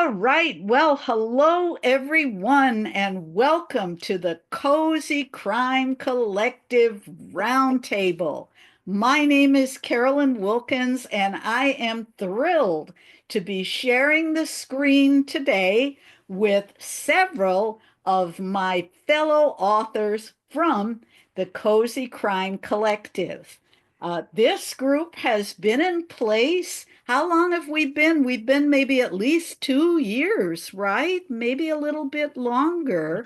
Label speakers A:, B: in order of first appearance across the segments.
A: All right. Well, hello, everyone, and welcome to the Cozy Crime Collective Roundtable. My name is Carolyn Wilkins, and I am thrilled to be sharing the screen today with several of my fellow authors from the Cozy Crime Collective. This group has been in place. How long have we been? We've been maybe at least 2 years, right? Maybe a little bit longer.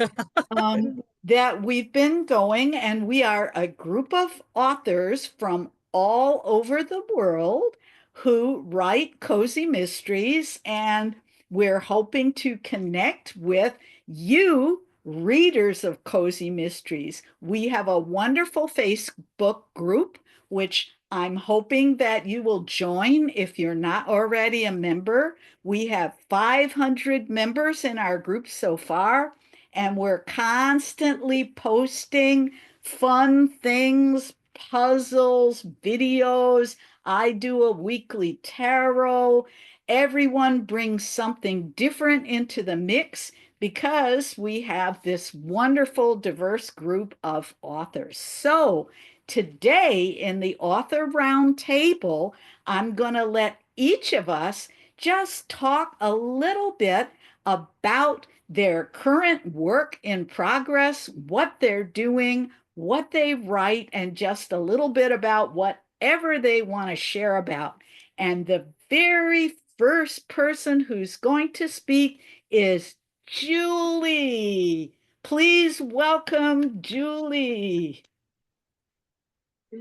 A: That we've been going, and we are a group of authors from all over the world who write cozy mysteries, and we're hoping to connect with you, readers of cozy mysteries. We have a wonderful Facebook group, which I'm hoping that you will join if you're not already a member. We have 500 members in our group so far, and we're constantly posting fun things, puzzles, videos. I do a weekly tarot. Everyone brings something different into the mix because we have this wonderful, diverse group of authors. So, today in the author roundtable, I'm going to let each of us just talk a little bit about their current work in progress, what they're doing, what they write, and just a little bit about whatever they want to share about. And the very first person who's going to speak is Julie. Please welcome Julie.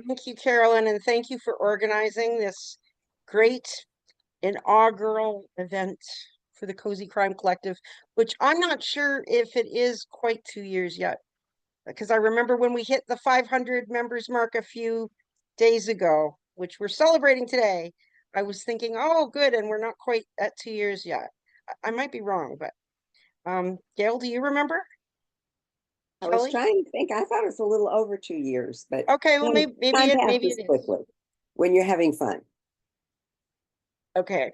B: Thank you, Carolyn, and thank you for organizing this great inaugural event for the Cozy Crime Collective, which I'm not sure if it is quite 2 years yet, because I remember when we hit the 500 members mark a few days ago, which we're celebrating today, I was thinking, oh, good, and we're not quite at 2 years yet. I might be wrong, but Gail, do you remember?
C: I was
B: Kelly?
C: trying to think. I thought it was a little over 2 years, but
B: Okay, well, maybe
C: time
B: it
C: passes
B: is.
C: quickly when you're having fun.
B: Okay.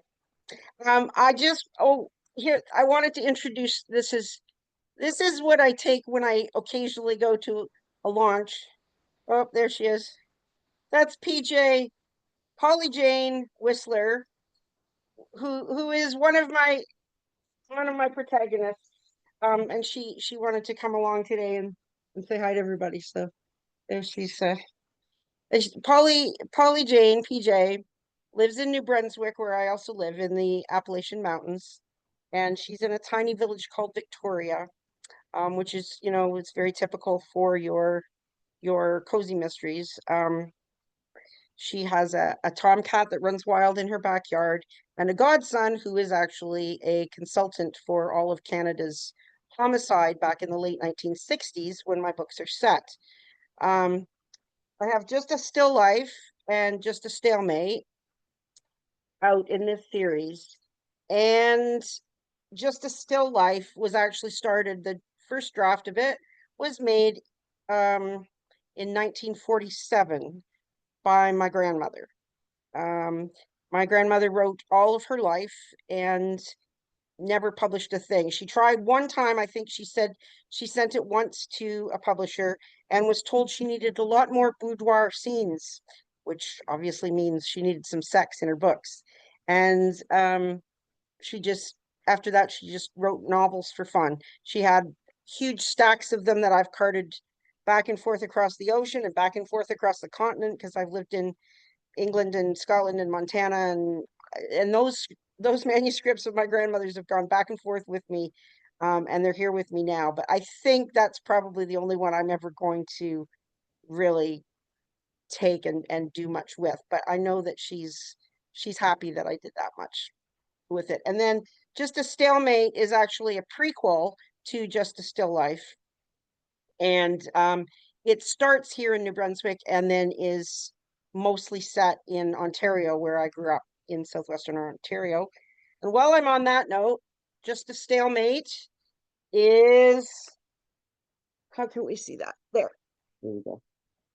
B: I just here I wanted to introduce this is what I take when I occasionally go to a launch. Oh, there she is. That's PJ Polly Jane Whistler, who is one of my protagonists. And she wanted to come along today and say hi to everybody. So there she's Polly Jane PJ lives in New Brunswick, where I also live in the Appalachian Mountains, and she's in a tiny village called Victoria, which is, it's very typical for your cozy mysteries. She has a tomcat that runs wild in her backyard, and a godson who is actually a consultant for all of Canada's homicide back in the late 1960s when my books are set. Um, I have Just a Still Life and Just a Stalemate out in this series. And Just a Still Life was actually started, the first draft of it was made in 1947 by my grandmother. My grandmother wrote all of her life and never published a thing. She tried one time, I think she said she sent it once to a publisher and was told she needed a lot more boudoir scenes, which obviously means she needed some sex in her books. And she just, after that, she just wrote novels for fun. She had huge stacks of them that I've carted back and forth across the ocean and back and forth across the continent, because I've lived in England and Scotland and Montana, and those manuscripts of my grandmother's have gone back and forth with me, and they're here with me now. But I think that's probably the only one I'm ever going to really take and do much with. But I know that she's happy that I did that much with it. And then Just a Stalemate is actually a prequel to Just a Still Life, and it starts here in New Brunswick and then is mostly set in Ontario, where I grew up in southwestern Ontario. And while I'm on that note, Just a Stalemate is, how can we see that? There you go.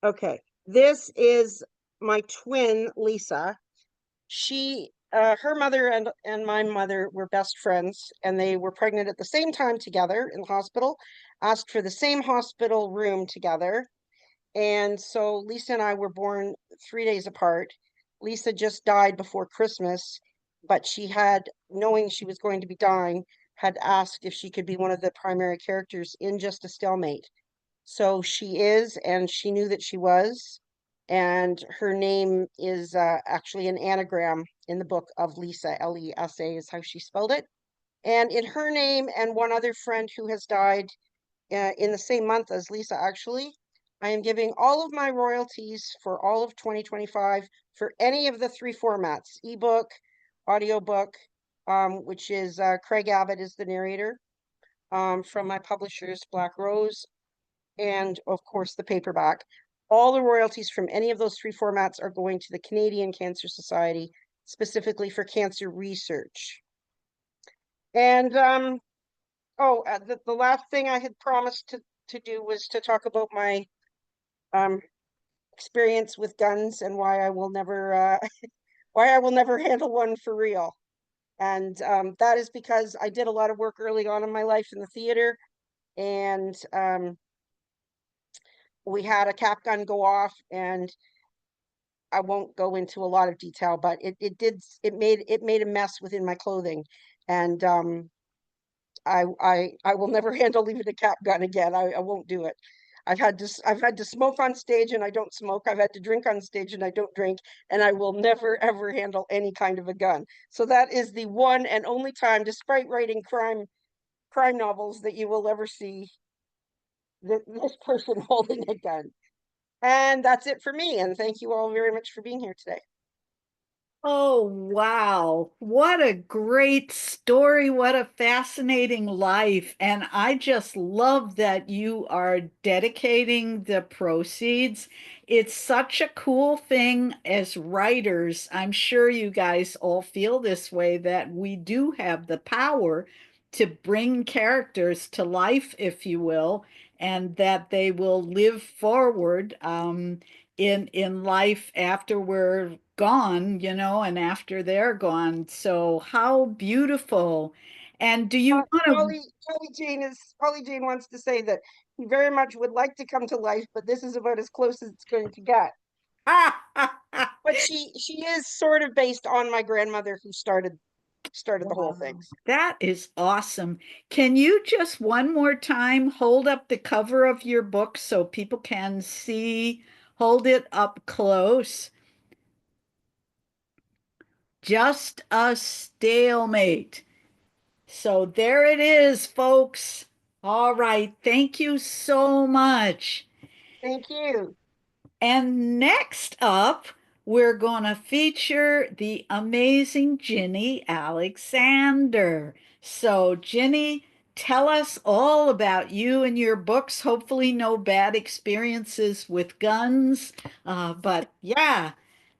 B: Okay, this is my twin, Lisa. She her mother and my mother were best friends, and they were pregnant at the same time together in the hospital, asked for the same hospital room together. And so Lisa and I were born 3 days apart. Lisa just died before Christmas, but she had, knowing she was going to be dying, had asked if she could be one of the primary characters in Just a Stalemate. So she is, and she knew that she was. And her name is actually an anagram in the book of Lisa. Lesa is how she spelled it. And in her name and one other friend who has died in the same month as Lisa, actually, I am giving all of my royalties for all of 2025 for any of the three formats: ebook, audiobook, which is Craig Abbott is the narrator, from my publishers, Black Rose, and of course the paperback. All the royalties from any of those three formats are going to the Canadian Cancer Society, specifically for cancer research. And the last thing I had promised to do was to talk about my experience with guns and why I will never why I will never handle one for real. And that is because I did a lot of work early on in my life in the theater, and we had a cap gun go off, and I won't go into a lot of detail, but it made a mess within my clothing, and I will never handle even a cap gun again. I won't do it. I've had to smoke on stage and I don't smoke. I've had to drink on stage and I don't drink, and I will never ever handle any kind of a gun. So that is the one and only time, despite writing crime novels, that you will ever see this person holding a gun. And that's it for me. And thank you all very much for being here today.
A: Oh, wow. What a great story. What a fascinating life. And I just love that you are dedicating the proceeds. It's such a cool thing as writers. I'm sure you guys all feel this way, that we do have the power to bring characters to life, if you will, and that they will live forward. In life after we're gone, and after they're gone. So how beautiful. And do you want
B: Polly Jane wants to say that he very much would like to come to life, but this is about as close as it's going to get.
A: to?
B: But she is sort of based on my grandmother, who started the whole thing.
A: That is awesome. Can you just one more time hold up the cover of your book so people can see? Hold it up close. Just a stalemate. So there it is, folks. All right. Thank you so much.
B: Thank you.
A: And next up, we're going to feature the amazing Ginny Alexander. So, Ginny, tell us all about you and your books. Hopefully, no bad experiences with guns. But yeah,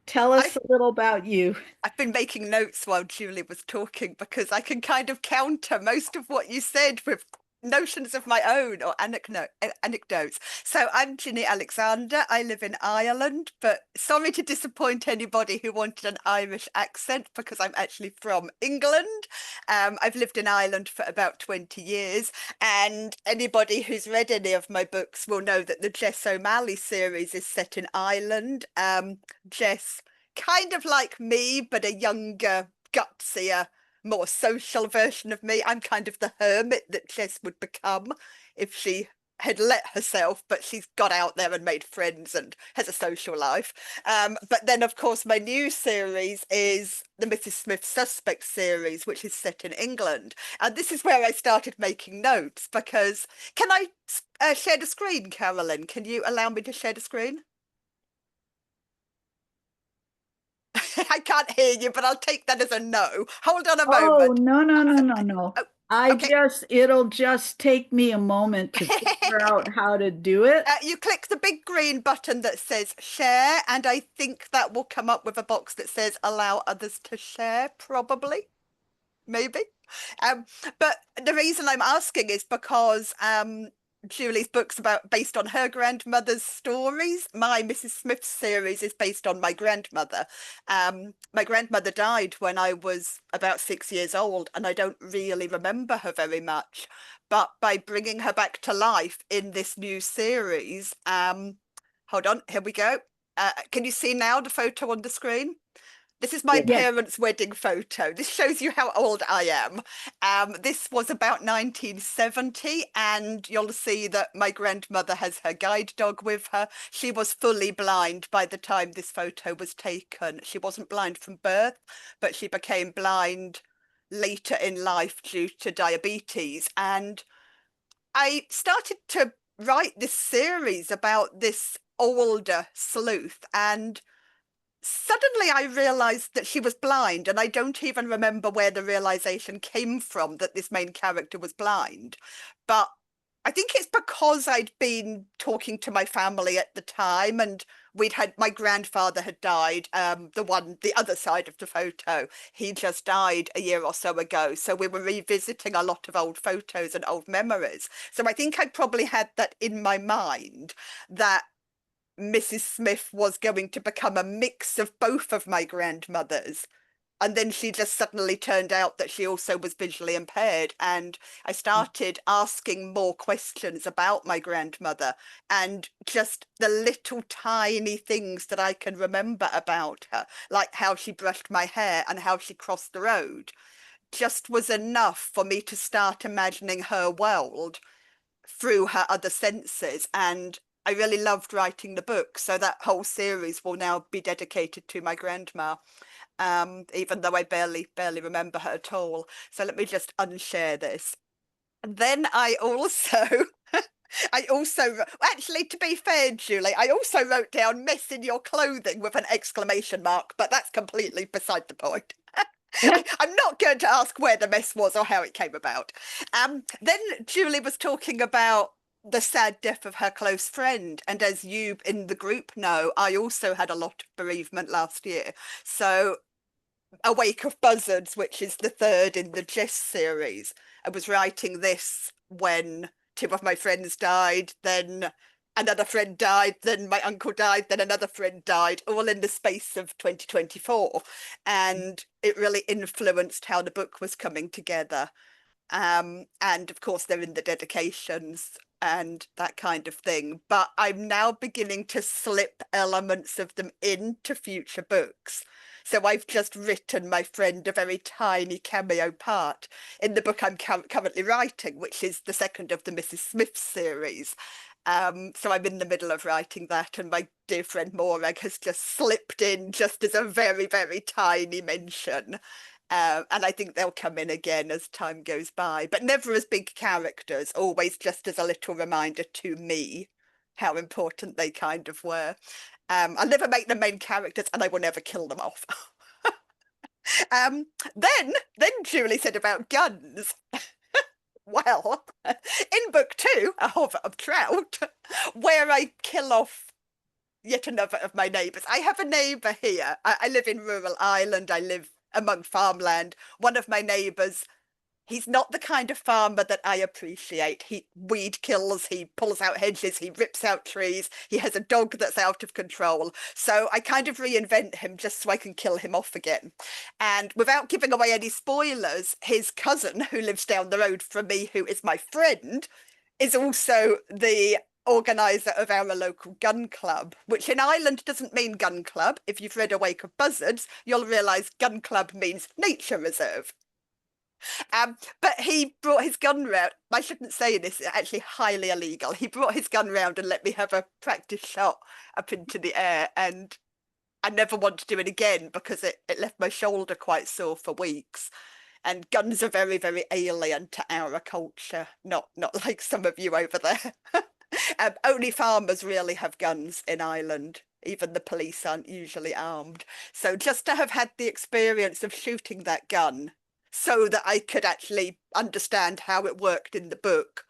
A: tell us
D: I've
A: a little about you.
D: I've been making notes while Julie was talking because I can kind of counter most of what you said with notions of my own or anecdotes. So I'm Ginny Alexander. I live in Ireland, but sorry to disappoint anybody who wanted an Irish accent because I'm actually from England. I've lived in Ireland for about 20 years, and anybody who's read any of my books will know that the Jess O'Malley series is set in Ireland. Jess, kind of like me, but a younger, gutsier, more social version of me. I'm kind of the hermit that Jess would become if she had let herself, but she's got out there and made friends and has a social life. But then, of course, my new series is the Mrs. Smith Suspect series, which is set in England. And this is where I started making notes because can I share the screen, Carolyn? Can you allow me to share the screen? I can't hear you, but I'll take that as a no. Hold on a
A: Oh,
D: moment.
A: no, no, no, no, no.
D: Oh, okay.
A: It'll just take me a moment to figure out how to do it.
D: You click the big green button that says share, and I think that will come up with a box that says allow others to share, probably, maybe. But the reason I'm asking is because Julie's books based on her grandmother's stories. My Mrs. Smith series is based on my grandmother. My grandmother died when I was about 6 years old, and I don't really remember her very much. But by bringing her back to life in this new series, hold on, here we go. Can you see now the photo on the screen? This is my
C: Yeah.
A: Yes.
D: parents' wedding photo. This shows you how old I am. This was about 1970, and you'll see that my grandmother has her guide dog with her. She was fully blind by the time this photo was taken. She wasn't blind from birth, but she became blind later in life due to diabetes. And I started to write this series about this older sleuth, and suddenly I realized that she was blind, and I don't even remember where the realization came from that this main character was blind. But I think it's because I'd been talking to my family at the time, and my grandfather had died, the other side of the photo. He just died a year or so ago. So we were revisiting a lot of old photos and old memories. So I think I probably had that in my mind, that Mrs. Smith was going to become a mix of both of my grandmothers. And then she just suddenly turned out that she also was visually impaired. And I started asking more questions about my grandmother, and just the little tiny things that I can remember about her, like how she brushed my hair and how she crossed the road, just was enough for me to start imagining her world through her other senses. And I really loved writing the book. So that whole series will now be dedicated to my grandma, even though I barely remember her at all. So let me just unshare this. And then I also actually, to be fair, Julie, I also wrote down "mess in your clothing" with an exclamation mark, but that's completely beside the point. I'm not going to ask where the mess was or how it came about. Then Julie was talking about the sad death of her close friend. And as you in the group know, I also had a lot of bereavement last year. So A Wake of Buzzards, which is the third in the Jess series, I was writing this when two of my friends died, then another friend died, then my uncle died, then another friend died, all in the space of 2024. And it really influenced how the book was coming together. And of course, they're in the dedications and that kind of thing. But I'm now beginning to slip elements of them into future books. So I've just written my friend a very tiny cameo part in the book I'm currently writing, which is the second of the Mrs. Smith series. So I'm in the middle of writing that, and my dear friend Morag has just slipped in just as a very, very tiny mention. And I think they'll come in again as time goes by, but never as big characters, always just as a little reminder to me how important they kind of were. I'll never make them main characters, and I will never kill them off. Then Julie said about guns. Well, in book 2, A Hover of Trout, where I kill off yet another of my neighbours. I have a neighbour here. I live in rural Ireland. I live among farmland. One of my neighbours, he's not the kind of farmer that I appreciate. He weed kills, he pulls out hedges, he rips out trees, he has a dog that's out of control. So I kind of reinvent him just so I can kill him off again. And without giving away any spoilers, his cousin, who lives down the road from me, who is my friend, is also the organizer of our local gun club, which in Ireland doesn't mean gun club. If you've read A Wake of Buzzards, you'll realise gun club means nature reserve. But he brought his gun round. I shouldn't say this, it's actually highly illegal. He brought his gun round and let me have a practice shot up into the air, and I never want to do it again because it left my shoulder quite sore for weeks. And guns are very, very alien to our culture, not like some of you over there. Only farmers really have guns in Ireland. Even the police aren't usually armed. So just to have had the experience of shooting that gun so that I could actually understand how it worked in the book,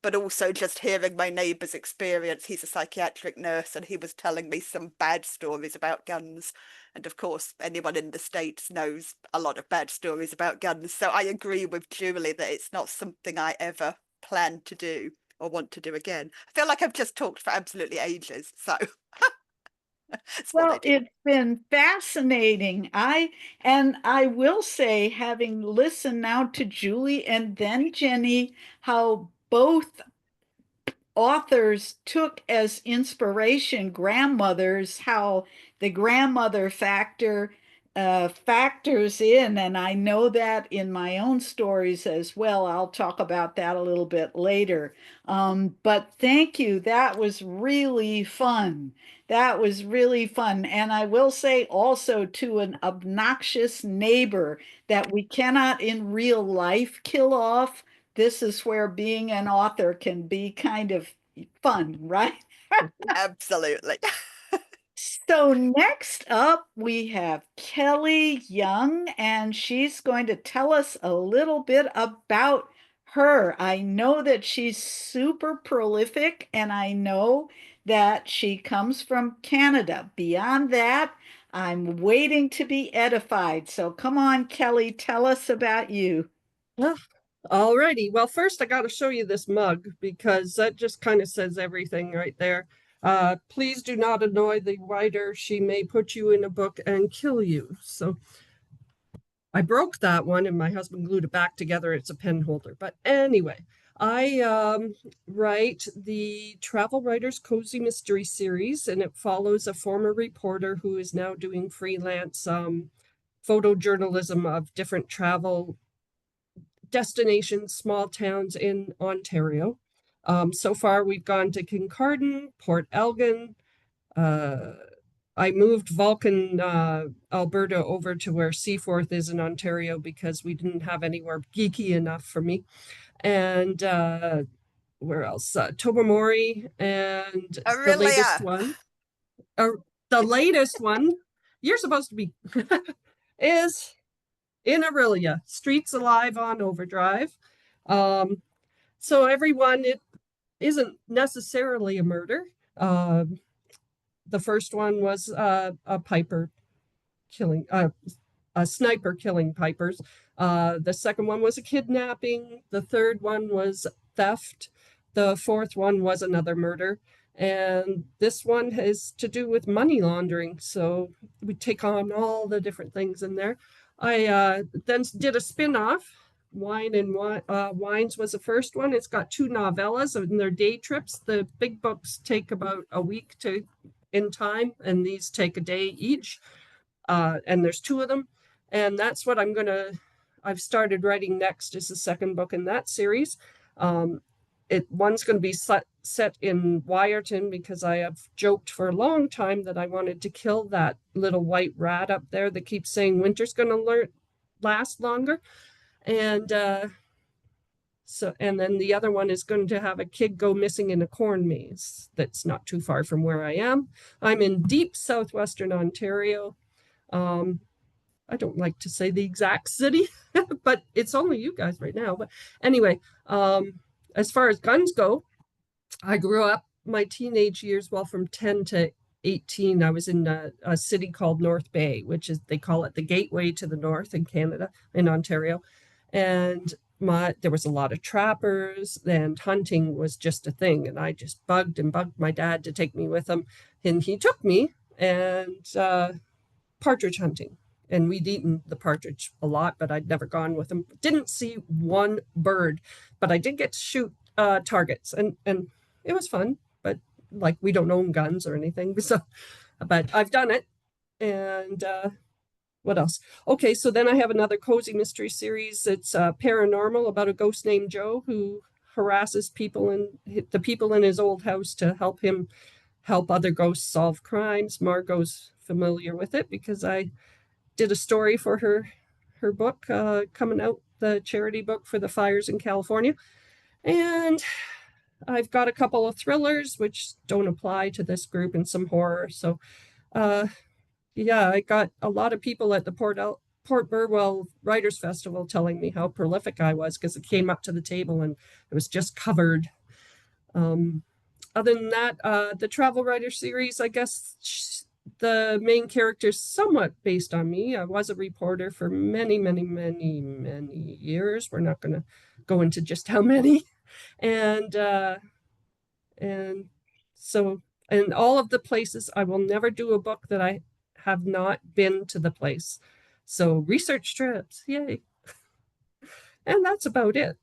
D: but also just hearing my neighbour's experience. He's a psychiatric nurse, and he was telling me some bad stories about guns. And of course, anyone in the States knows a lot of bad stories about guns. So I agree with Julie that it's not something I ever planned to do. or want to do again. I feel like I've just talked for absolutely ages, so that's what I
A: Well,
D: do.
A: it's been fascinating. I will say, having listened now to Julie and then Jenny, how both authors took as inspiration grandmothers, how the grandmother factor factors in. And I know that in my own stories as well. I'll talk about that a little bit later. But thank you. That was really fun. That was really fun. And I will say also to an obnoxious neighbor that we cannot in real life kill off. This is where being an author can be kind of fun, right?
D: Absolutely.
A: So next up, we have Kelly Young, and she's going to tell us a little bit about her. I know that she's super prolific, and I know that she comes from Canada. Beyond that, I'm waiting to be edified. So come on, Kelly, tell us about you.
E: Alrighty. Well, first I got to show you this mug because that just kind of says everything right there. Please do not annoy the writer. She may put you in a book and kill you. So I broke that one and my husband glued it back together. It's a pen holder. But anyway, I write the Travel Writers Cozy Mystery Series, and it follows a former reporter who is now doing freelance photojournalism of different travel destinations, small towns in Ontario. So far, we've gone to Kincardine, Port Elgin. I moved Vulcan, Alberta over to where Seaforth is in Ontario because we didn't have anywhere geeky enough for me. And where else? Tobermory, and the latest
D: Aurelia.
E: one. The latest one, you're supposed to be, is in Aurelia, Streets Alive on Overdrive. So everyone, it isn't necessarily a murder. The first one was a piper killing, a sniper killing pipers. The second one was a kidnapping. The third one was theft. The fourth one was another murder. And this one has to do with money laundering. So we take on all the different things in there. I then did a spin-off. Wines was the first one. It's got 2 novellas and they're day trips. The big books take about a week in time, and these take a day each. And there's 2 of them. And that's what I've started writing next, is the second book in that series. One's going to be set in Wyerton because I have joked for a long time that I wanted to kill that little white rat up there that keeps saying winter's going to last longer. And and then the other one is going to have a kid go missing in a corn maze that's not too far from where I am. I'm in deep southwestern Ontario. I don't like to say the exact city, but it's only you guys right now. But anyway, as far as guns go, I grew up my teenage years, well, from 10 to 18, I was in a city called North Bay, which is, they call it the gateway to the north in Canada, in Ontario. And there was a lot of trappers, and hunting was just a thing. And I just bugged my dad to take me with him. And he took me, and partridge hunting. And we'd eaten the partridge a lot, but I'd never gone with him. Didn't see one bird, but I did get to shoot targets, and it was fun. But like, we don't own guns or anything, so, but I've done it. And what else? Okay, so then I have another cozy mystery series. It's paranormal, about a ghost named Joe who harasses the people in his old house to help other ghosts solve crimes. Margot's familiar with it because I did a story for her book coming out, the charity book for the fires in California. And I've got a couple of thrillers which don't apply to this group, and some horror. So yeah, I got a lot of people at the Port Burwell Writers Festival telling me how prolific I was, because it came up to the table and it was just covered. Other than that, the Travel Writer series, I guess the main character is somewhat based on me. I was a reporter for many, many, many, many years. We're not going to go into just how many. And and so, and all of the places, I will never do a book that I have not been to the place. So research trips, yay. And that's about it.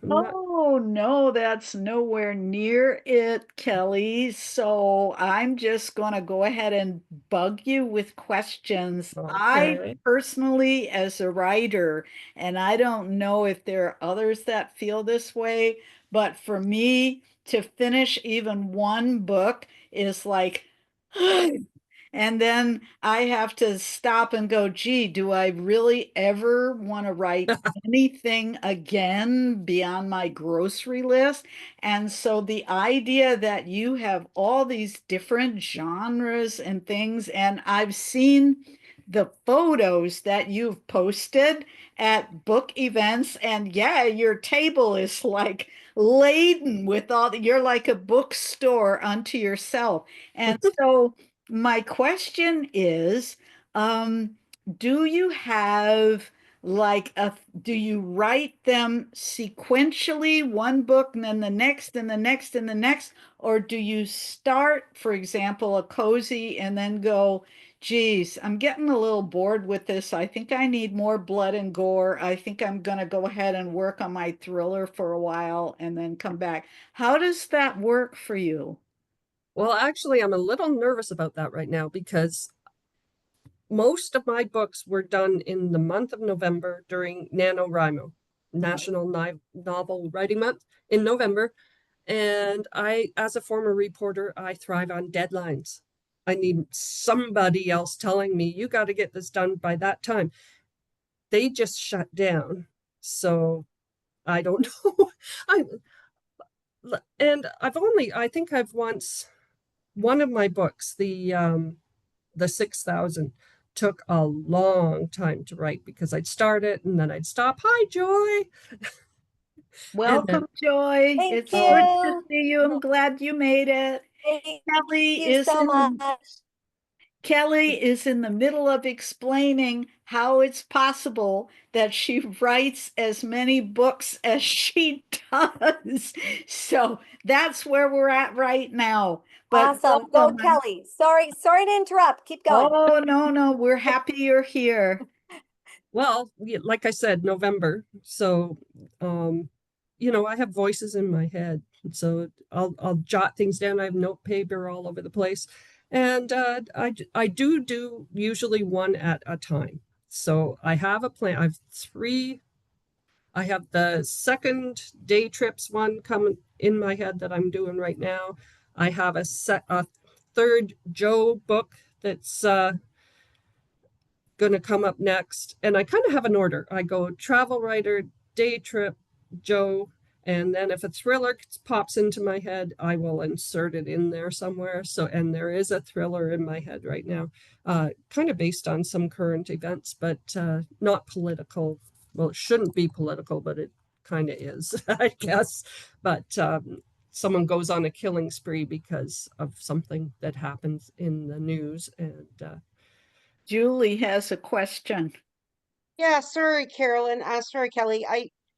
A: Oh, no, that's nowhere near it, Kelly. So I'm just going to go ahead and bug you with questions. I
E: Okay.
A: personally, as a writer, and I don't know if there are others that feel this way, but for me to finish even one book is like, and then I have to stop and go, gee, do I really ever want to write anything again beyond my grocery list? And so the idea that you have all these different genres and things, and I've seen the photos that you've posted at book events, and yeah, your table is like laden with you're like a bookstore unto yourself. And so my question is, do you have like do you write them sequentially, one book and then the next and the next and the next, or do you start, for example, a cozy and then go, geez, I'm getting a little bored with this. I think I need more blood and gore. I think I'm going to go ahead and work on my thriller for a while and then come back. How does that work for you?
E: Well, actually, I'm a little nervous about that right now because most of my books were done in the month of November during NaNoWriMo, National Novel Writing Month in November. And I, as a former reporter, I thrive on deadlines. I need somebody else telling me, you got to get this done by that time. They just shut down. So I don't know. I think I've once, one of my books, the 6,000, took a long time to write because I'd start it and then I'd stop. Hi, Joy. And then,
A: Welcome, Joy.
F: Thank
A: It's
E: oh,
A: good to
F: you.
A: see you. I'm glad you made it.
F: Thank
A: Kelly
F: you
A: is
F: so
A: in
F: much.
A: Kelly is in the middle of explaining how it's possible that she writes as many books as she does. So that's where we're at right now. But
F: Awesome. Go,
A: welcome.
F: Kelly. Sorry to interrupt. Keep going.
A: Oh, no, no, we're happy you're here.
E: well, like I said, November. So, I have voices in my head. So I'll jot things down. I have note paper all over the place. And I do usually one at a time. So I have a plan. I have three. I have the second day trips one coming in my head that I'm doing right now. I have a third Joe book that's going to come up next. And I kind of have an order. I go travel writer, day trip, Joe, and then if a thriller pops into my head, I will insert it in there somewhere. So, and there is a thriller in my head right now, kind of based on some current events, but not political. Well, it shouldn't be political, but it kind of is, I guess. But someone goes on a killing spree because of something that happens in the news. And
A: Julie has a question.
B: Yeah, sorry, Carolyn. Sorry, Kelly.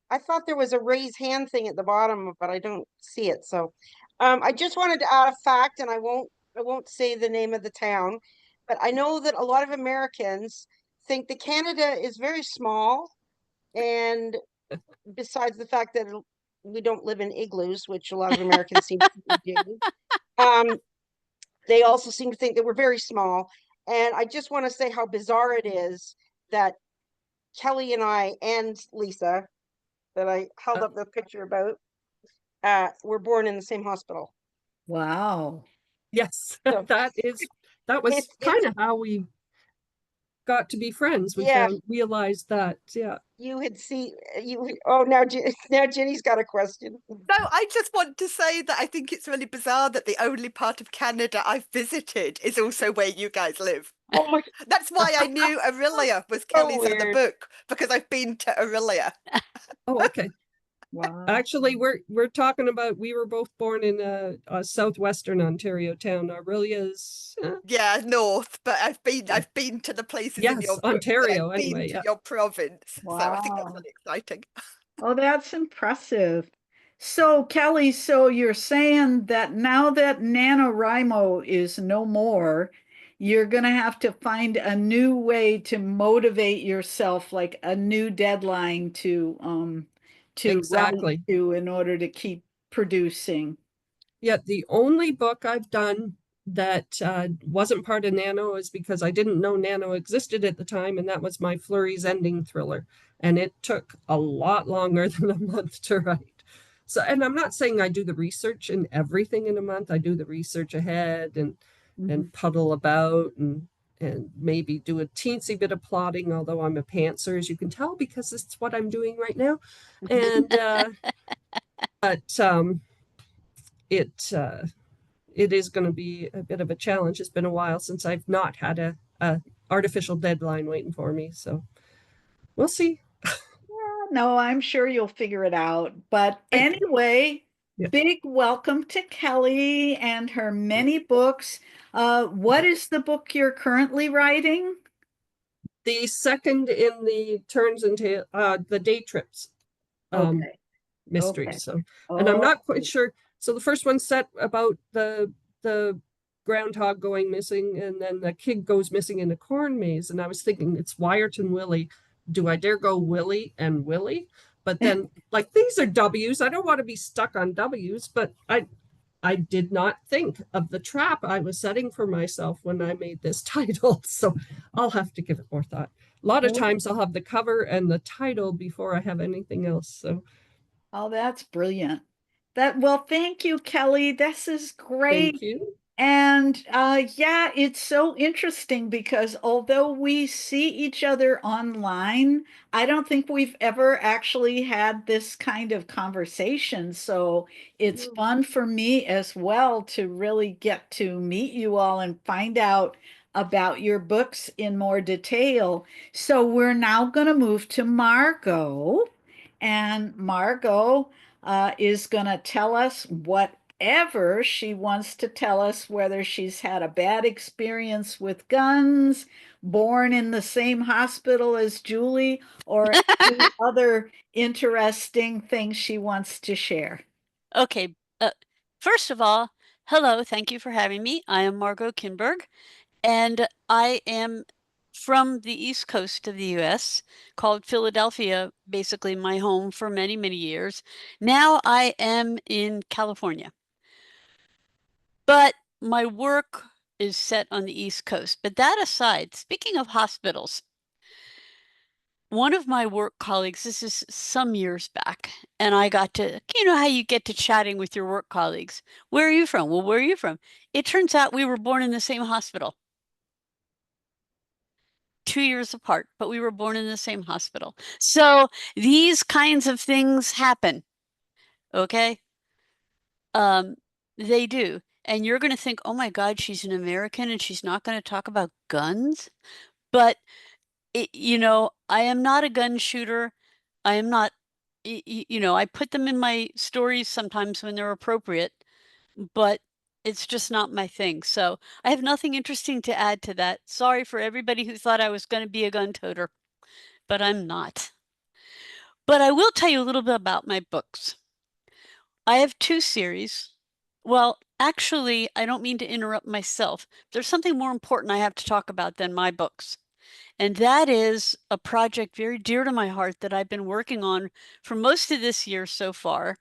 B: I thought there was a raise hand thing at the bottom, but I don't see it. So, I just wanted to add a fact, and I won't say the name of the town, but I know that a lot of Americans think that Canada is very small, and besides the fact that we don't live in igloos, which a lot of Americans seem to do, they also seem to think that we're very small. And I just want to say how bizarre it is that Kelly and I and Lisa, that I held up the picture about, were born in the same hospital.
A: Wow.
E: yes,
B: So
E: that was
B: it's
E: kind of how we got to be friends. We
B: yeah.
E: realized that, yeah.
B: You had seen you. Oh, now Jenny's got a question.
D: No, I just want to say that I think it's really bizarre that the only part of Canada I've visited is also where you guys live.
B: Oh my,
D: That's why I knew Aurelia was Kelly's other
B: weird.
D: book, because I've been to Aurelia.
E: Oh, okay.
A: Wow.
E: Actually, we're talking about, we were both born in a southwestern Ontario town. Aurelia's
D: Yeah, north, but I've been to the places in
E: yes,
D: your
E: Ontario
D: I've been
E: anyway.
D: to
E: Yeah.
D: your province. So I think that's
A: Wow.
D: really exciting.
A: Oh, that's impressive. So, Kelly, so you're saying that now that NaNoWriMo is no more, you're going to have to find a new way to motivate yourself, like a new deadline to write
E: Exactly.
A: to in order to keep producing.
E: Yet the only book I've done that wasn't part of Nano is because I didn't know Nano existed at the time, and that was my Flurry's Ending thriller. And it took a lot longer than a month to write. So, and I'm not saying I do the research in everything in a month. I do the research ahead and puddle about and maybe do a teensy bit of plotting, although I'm a pantser, as you can tell, because it's what I'm doing right now. And but it it is going to be a bit of a challenge. It's been a while since I've not had a artificial deadline waiting for me, so we'll see.
A: No, I'm sure you'll figure it out. But
E: Thank you.
A: anyway,
E: Yeah.
A: big welcome to Kelly and her many books. What is the book you're currently writing?
E: The second in the turns into the day trips
A: Okay.
E: mystery.
A: Okay.
E: So, and I'm
A: Oh,
E: not quite sure. So the first one's set about the groundhog going missing, and then the kid goes missing in a corn maze. And I was thinking it's Wyatt and Willie. Do I dare go Willie and Willie? But then, like, these are W's. I don't want to be stuck on W's, but I did not think of the trap I was setting for myself when I made this title. So I'll have to give it more thought. A lot of times I'll have the cover and the title before I have anything else. So
A: oh, that's brilliant. Well, thank you, Kelly. This is
E: thank
A: great.
E: you.
A: And yeah, it's so interesting because although we see each other online, I don't think we've ever actually had this kind of conversation. So it's fun for me as well to really get to meet you all and find out about your books in more detail. So we're now going to move to Margot, and Margot is going to tell us whatever she wants to tell us, whether she's had a bad experience with guns, born in the same hospital as Julie, or any other interesting things she wants to share.
G: Okay, first of all, hello, thank you for having me. I am Margot Kinberg, and I am from the East Coast of the US, called Philadelphia, basically my home for many, many years. Now I am in California. But my work is set on the East Coast. But that aside, speaking of hospitals, one of my work colleagues, this is some years back, and I got to, you know how you get to chatting with your work colleagues. Where are you from? Well, where are you from? It turns out we were born in the same hospital. 2 years apart, but we were born in the same hospital. So these kinds of things happen. Okay? They do. And you're going to think, oh my God, she's an American and she's not going to talk about guns. But, I am not a gun shooter. I am not, I put them in my stories sometimes when they're appropriate, but it's just not my thing. So I have nothing interesting to add to that. Sorry for everybody who thought I was going to be a gun toter, but I'm not. But I will tell you a little bit about my books. I have two series. Well, actually, I don't mean to interrupt myself. There's something more important I have to talk about than my books. And that is a project very dear to my heart that I've been working on for most of this year so far.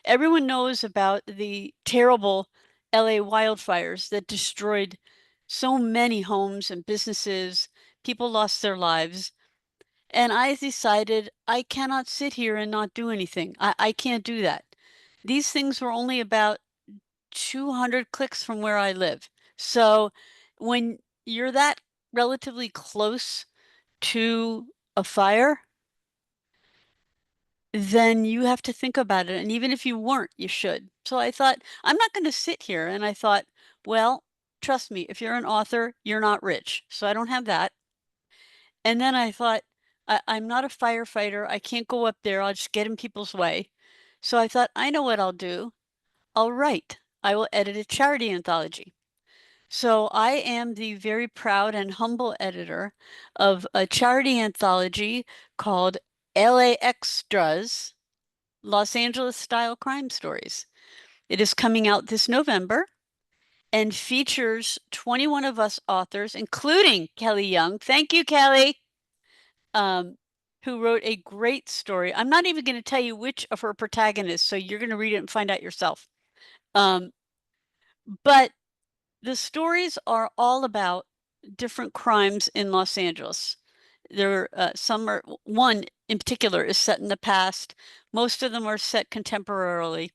G: Everyone knows about the terrible LA wildfires that destroyed so many homes and businesses. People lost their lives. And I decided I cannot sit here and not do anything. I can't do that. These things were only about 200 clicks from where I live. So when you're that relatively close to a fire, then you have to think about it. And even if you weren't, you should. So I thought, I'm not going to sit here. And I thought, well, trust me, if you're an author, you're not rich. So I don't have that. And then I thought, I'm not a firefighter. I can't go up there. I'll just get in people's way. So I thought, I know what I'll do. I'll write. I will edit a charity anthology. So I am the very proud and humble editor of a charity anthology called LA Extras. Los Angeles style crime stories. It is coming out this November and features 21 of us authors, including Kelly Young. Thank you, Kelly, who wrote a great story. I'm not even going to tell you which of her protagonists, so you're going to read it and find out yourself. But the stories are all about different crimes in Los Angeles. There are some are, one in particular is set in the past. Most of them are set contemporarily.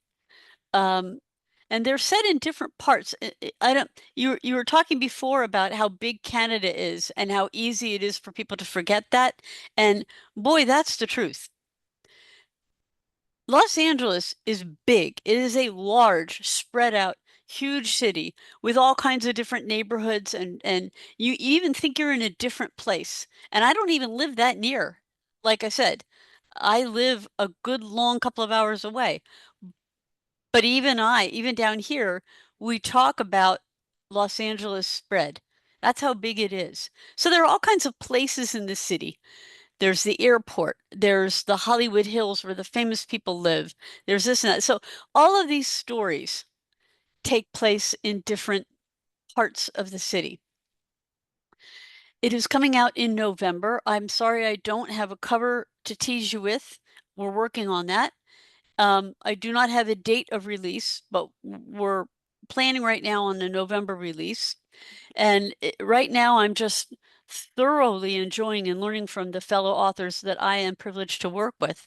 G: And they're set in different parts. I don't, you were talking before about how big Canada is and how easy it is for people to forget that. And boy, that's the truth. Los Angeles is big. It is a large, spread out, huge city with all kinds of different neighborhoods, and you even think you're in a different place. And I don't even live that near. Like I said, I live a good long couple of hours away. But even down here, we talk about Los Angeles spread. That's how big it is. So there are all kinds of places in the city. There's the airport. There's the Hollywood Hills where the famous people live. There's this and that. So all of these stories take place in different parts of the city. It is coming out in November. I'm sorry I don't have a cover to tease you with. We're working on that. I do not have a date of release, but we're planning right now on the November release. And right now I'm just thoroughly enjoying and learning from the fellow authors that I am privileged to work with.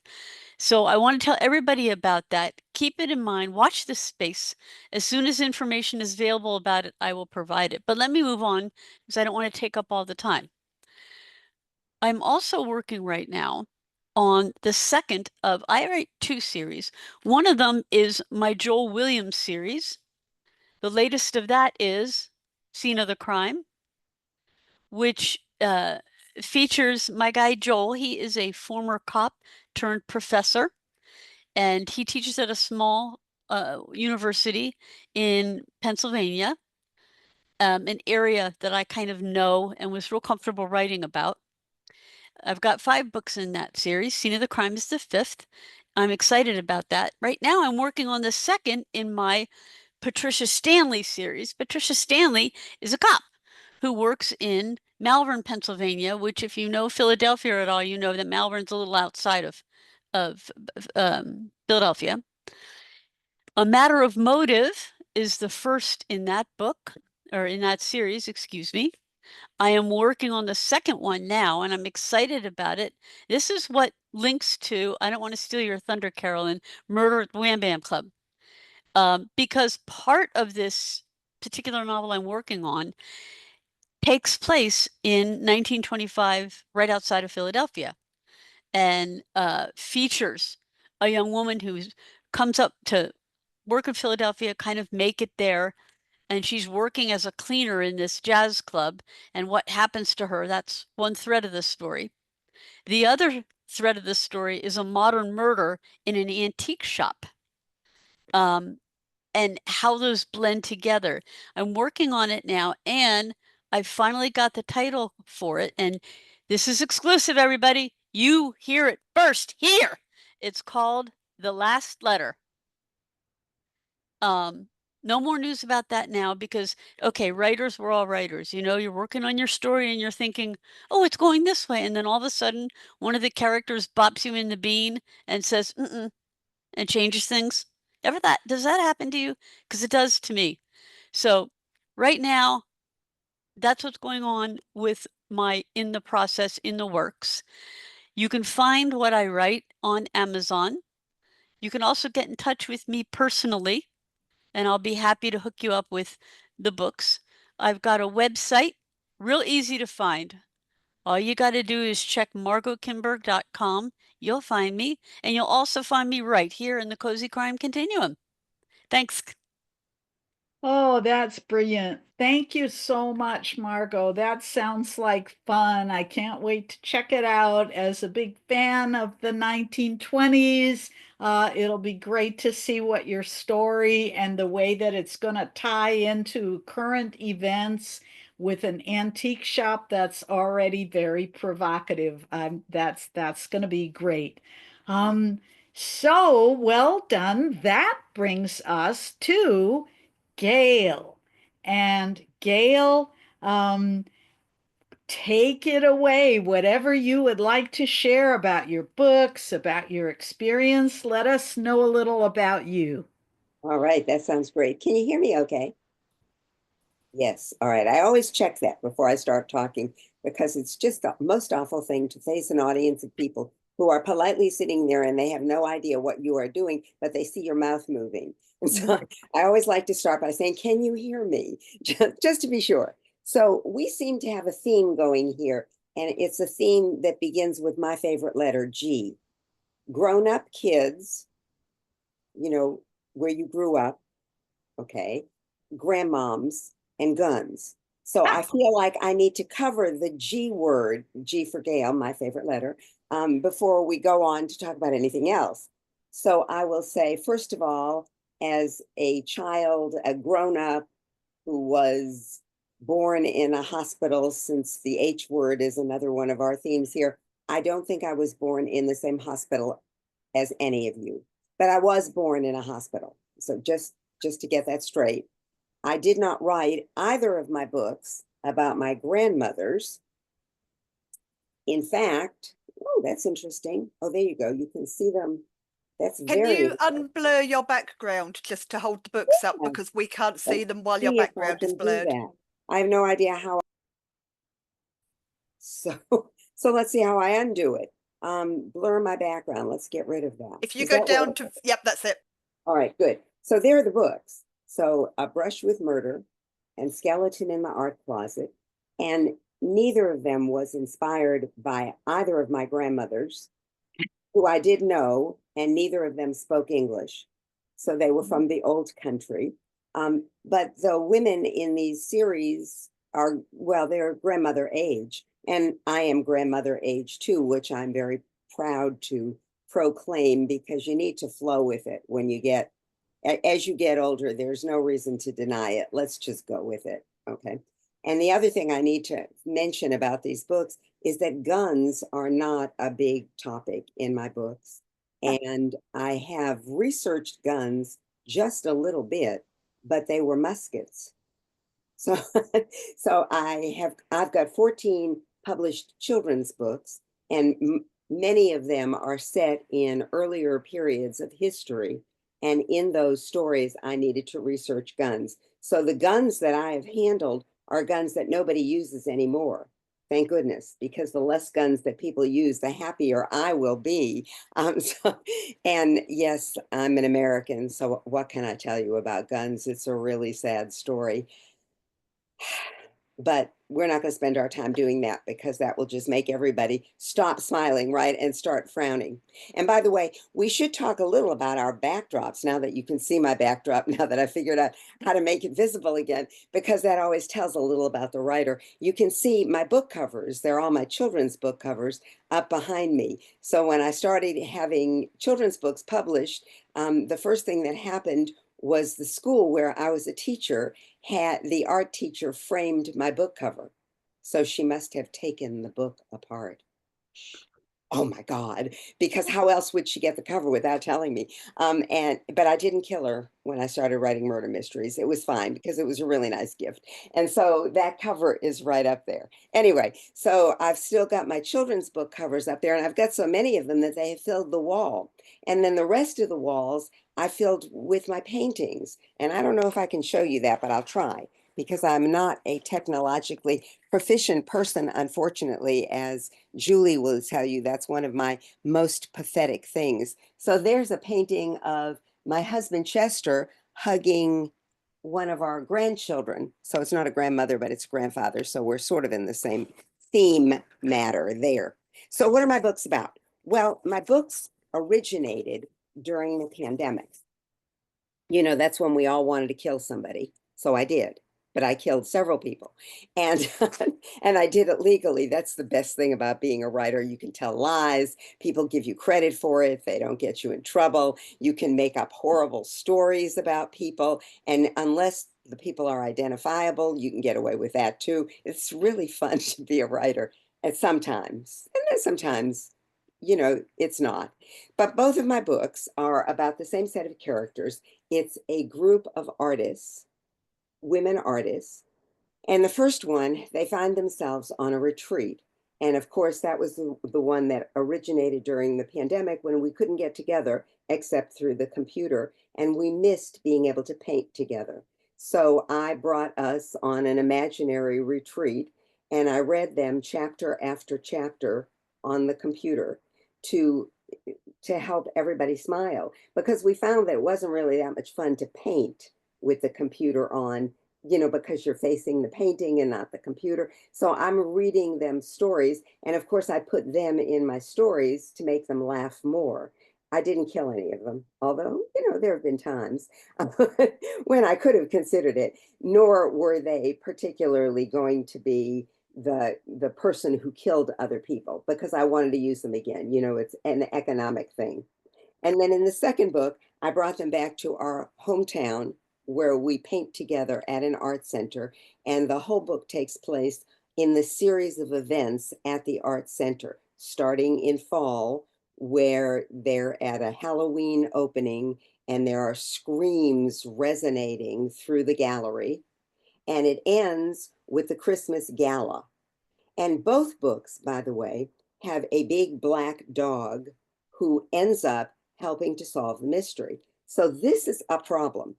G: So I want to tell everybody about that. Keep it in mind. Watch this space. As soon as information is available about it, I will provide it. But let me move on because I don't want to take up all the time. I'm also working right now on the second of, I write 2 series. One of them is my Joel Williams series. The latest of that is Scene of the Crime, which features my guy Joel. He is a former cop turned professor, and he teaches at a small university in Pennsylvania, an area that I kind of know and was real comfortable writing about. I've got 5 books in that series. Scene of the Crime is the 5th. I'm excited about that. Right now, I'm working on the 2nd in my Patricia Stanley series. Patricia Stanley is a cop who works in Malvern, Pennsylvania, which if you know Philadelphia at all, you know that Malvern's a little outside of Philadelphia. A Matter of Motive is the first in that book, or in that series, excuse me. I am working on the 2nd one now, and I'm excited about it. This is what links to, I don't want to steal your thunder, Carolyn, Murder at the Wham Bam Club. Because part of this particular novel I'm working on takes place in 1925, right outside of Philadelphia, and features a young woman who comes up to work in Philadelphia, kind of make it there, and she's working as a cleaner in this jazz club, and what happens to her, that's one thread of the story. The other thread of the story is a modern murder in an antique shop, and how those blend together. I'm working on it now, and I finally got the title for it, and this is exclusive, everybody. You hear it first here. It's called The Last Letter. No more news about that now because, okay, writers, we're all writers. You know, you're working on your story and you're thinking, oh, it's going this way. And then all of a sudden, one of the characters bops you in the bean and says, and changes things. Does that happen to you? Because it does to me. So right now, that's what's going on with my In the Process, in the Works. You can find what I write on Amazon. You can also get in touch with me personally, and I'll be happy to hook you up with the books. I've got a website, real easy to find. All you got to do is check margotkimberg.com. You'll find me, and you'll also find me right here in the Cozy Crime Continuum. Thanks.
A: Oh, that's brilliant. Thank you so much, Margot. That sounds like fun. I can't wait to check it out. As a big fan of the 1920s, it'll be great to see what your story and the way that it's going to tie into current events with an antique shop that's already very provocative. That's going to be great. So well done. That brings us to Gail. And Gail, take it away. Whatever you would like to share about your books, about your experience, let us know a little about you.
C: All right, that sounds great. Can you hear me okay? Yes. All right. I always check that before I start talking because it's just the most awful thing to face an audience of people who are politely sitting there and they have no idea what you are doing, but they see your mouth moving. And so I always like to start by saying, can you hear me? Just to be sure. So we seem to have a theme going here, and it's a theme that begins with my favorite letter, G. Grown-up kids, you know, where you grew up, okay, grandmoms, and guns. So I feel like I need to cover the G word, G for Gail, my favorite letter, before we go on to talk about anything else. So I will say, first of all, as a child, a grown-up who was born in a hospital, since the H word is another one of our themes here, I don't think I was born in the same hospital as any of you, but I was born in a hospital. So just to get that straight. I did not write either of my books about my grandmothers. In fact, oh, that's interesting. Oh, there you go. You can see them. That's
D: Can
C: very
D: you
C: interesting.
D: unblur your background just to hold the books up
C: Yeah.
D: because we can't see
C: Let's
D: them while your
C: see if I
D: background is
C: can do
D: blurred.
C: that. I have no idea how. So, so let's see how I undo it. Blur my background. Let's get rid of that.
D: If you
C: Does
D: go
C: that
D: down
C: work?
D: to, yep, that's it.
C: All right, good. So there are the books. So A Brush with Murder and Skeleton in the Art Closet. And neither of them was inspired by either of my grandmothers, who I did know, and neither of them spoke English. So they were from the old country. But the women in these series are, well, they're grandmother age. And I am grandmother age too, which I'm very proud to proclaim because you need to flow with it when you get, as you get older, there's no reason to deny it. Let's just go with it. Okay. And the other thing I need to mention about these books is that guns are not a big topic in my books. And I have researched guns just a little bit, but they were muskets. So, so I've got 14 published children's books, and many of them are set in earlier periods of history. And in those stories, I needed to research guns. So the guns that I have handled are guns that nobody uses anymore. Thank goodness, because the less guns that people use, the happier I will be. And yes, I'm an American, so what can I tell you about guns? It's a really sad story. But we're not going to spend our time doing that because that will just make everybody stop smiling, right, and start frowning. And by the way, we should talk a little about our backdrops now that you can see my backdrop, now that I figured out how to make it visible again, because that always tells a little about the writer. You can see my book covers. They're all my children's book covers up behind me. So when I started having children's books published, the first thing that happened was the school where I was a teacher had the art teacher framed my book cover. So she must have taken the book apart. Oh my God, because how else would she get the cover without telling me? But I didn't kill her when I started writing murder mysteries. It was fine because it was a really nice gift. And so that cover is right up there. Anyway, so I've still got my children's book covers up there, and I've got so many of them that they have filled the wall. And then the rest of the walls I filled with my paintings. And I don't know if I can show you that, but I'll try because I'm not a technologically proficient person, unfortunately, as Julie will tell you. That's one of my most pathetic things. So there's a painting of my husband, Chester, hugging one of our grandchildren. So it's not a grandmother, but it's a grandfather. So we're sort of in the same theme matter there. So what are my books about? Well, my books originated during the pandemic. You know, that's when we all wanted to kill somebody. So I did, but I killed several people. And and I did it legally. That's the best thing about being a writer. You can tell lies. People give you credit for it. They don't get you in trouble. You can make up horrible stories about people. And unless the people are identifiable, you can get away with that too. It's really fun to be a writer. And sometimes you know, it's not. But both of my books are about the same set of characters. It's a group of artists, women artists. And the first one, they find themselves on a retreat. And of course, that was the one that originated during the pandemic when we couldn't get together except through the computer. And we missed being able to paint together. So I brought us on an imaginary retreat and I read them chapter after chapter on the computer to help everybody smile, because we found that it wasn't really that much fun to paint with the computer on, you know, because you're facing the painting and not the computer. So I'm reading them stories. And of course, I put them in my stories to make them laugh more. I didn't kill any of them, although, you know, there have been times when I could have considered it, nor were they particularly going to be the person who killed other people, because I wanted to use them again. You know, it's an economic thing. And then in the second book, I brought them back to our hometown where we paint together at an art center. And the whole book takes place in the series of events at the art center, starting in fall, where they're at a Halloween opening and there are screams resonating through the gallery. And it ends with the Christmas gala. And both books, by the way, have a big black dog who ends up helping to solve the mystery. So this is a problem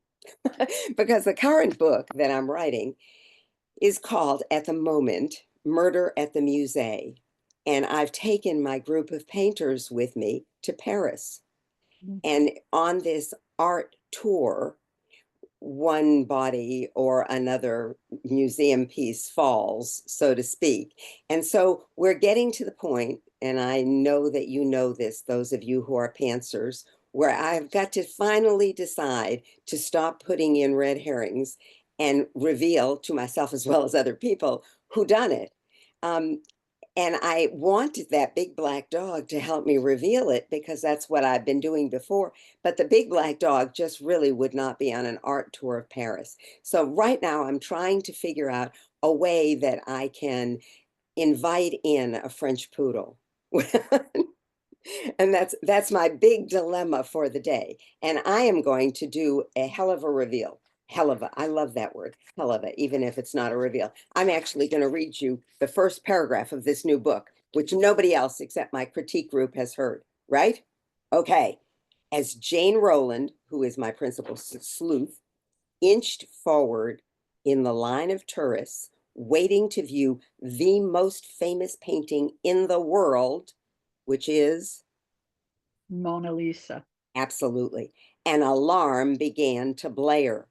C: because the current book that I'm writing is called, at the moment, Murder at the Musée. And I've taken my group of painters with me to Paris. And on this art tour, one body or another museum piece falls, so to speak. And so we're getting to the point, and I know that you know this, those of you who are pantsers, where I've got to finally decide to stop putting in red herrings and reveal to myself as well as other people who done it. And I wanted that big black dog to help me reveal it because that's what I've been doing before. But the big black dog just really would not be on an art tour of Paris. So right now I'm trying to figure out a way that I can invite in a French poodle. And that's my big dilemma for the day. And I am going to do a hell of a reveal. Hell of a, I love that word, hell of a, even if it's not a reveal. I'm actually going to read you the first paragraph of this new book, which nobody else except my critique group has heard, right? Okay. As Jane Rowland, who is my principal sleuth, inched forward in the line of tourists waiting to view the most famous painting in the world, which is
A: Mona Lisa.
C: absolutely, an alarm began to blare.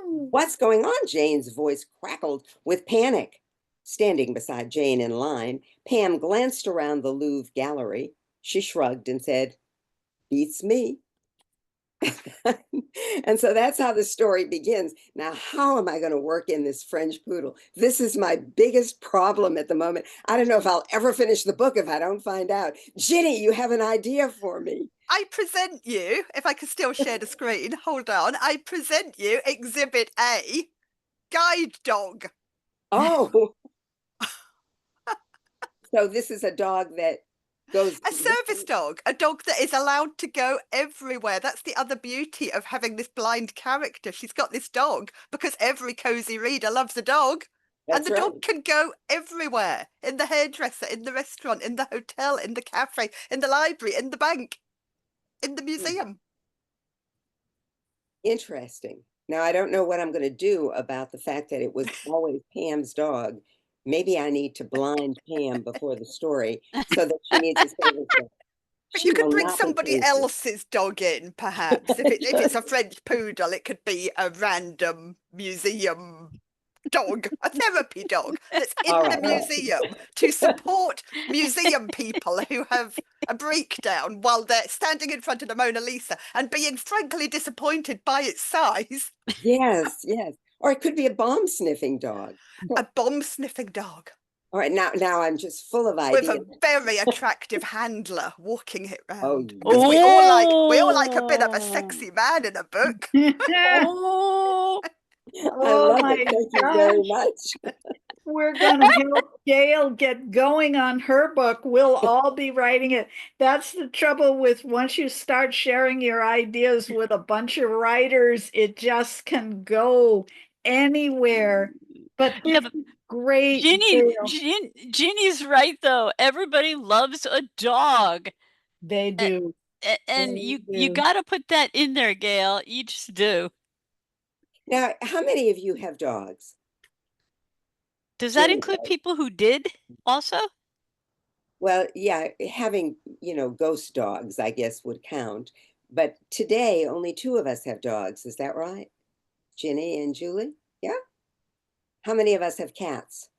C: What's going on? Jane's voice crackled with panic. Standing beside Jane in line, Pam glanced around the Louvre gallery. She shrugged and said, "Beats me." And so that's how the story begins. Now, how am I going to work in this French poodle? This is my biggest problem at the moment. I don't know if I'll ever finish the book if I don't find out. Ginny, you have an idea for me.
D: I present you, if I can still share the screen, hold on. I present you Exhibit A, Guide Dog.
C: Oh. So this is a dog that goes...
D: A service dog, a dog that is allowed to go everywhere. That's the other beauty of having this blind character. She's got this dog because every cozy reader loves a dog. And the dog can go everywhere, in the hairdresser, in the restaurant, in the hotel, in the cafe, in the library, in the bank, in the museum.
C: Interesting. Now, I don't know what I'm going to do about the fact that it was always Pam's dog. Maybe I need to blind Pam before the story so that she needs a service dog.
D: But you could bring somebody else's dog in, perhaps. If it's a French poodle, it could be a random museum dog, a therapy dog that's in the museum to support museum people who have a breakdown while they're standing in front of the Mona Lisa and being frankly disappointed by its size.
C: Yes, yes. Or it could be a bomb-sniffing dog.
D: A bomb-sniffing dog.
C: All right, now I'm just full of ideas.
D: With a very attractive handler walking it around.
C: Oh,
D: because we all like a bit of a sexy man in a book.
A: Oh,
C: I love it. Thank you very much.
A: we're going to help Gail get going on her book, we'll all be writing it. That's the trouble with once you start sharing your ideas with a bunch of writers, it just can go anywhere. But
G: Yeah,
A: this
G: but
A: is great,
G: Jeannie,
A: Gail.
G: Jeannie's right though. Everybody loves a dog.
A: They
G: A-
A: do.
G: And
A: They
G: you
A: do.
G: got to put that in there, Gail. You just do.
C: Now, how many of you have dogs?
G: Does that
C: Jenny
G: include
C: does.
G: people who did also?
C: Well, yeah, having, ghost dogs, I guess, would count. But today, only two of us have dogs. Is that right? Ginny and Julie? Yeah? How many of us have cats?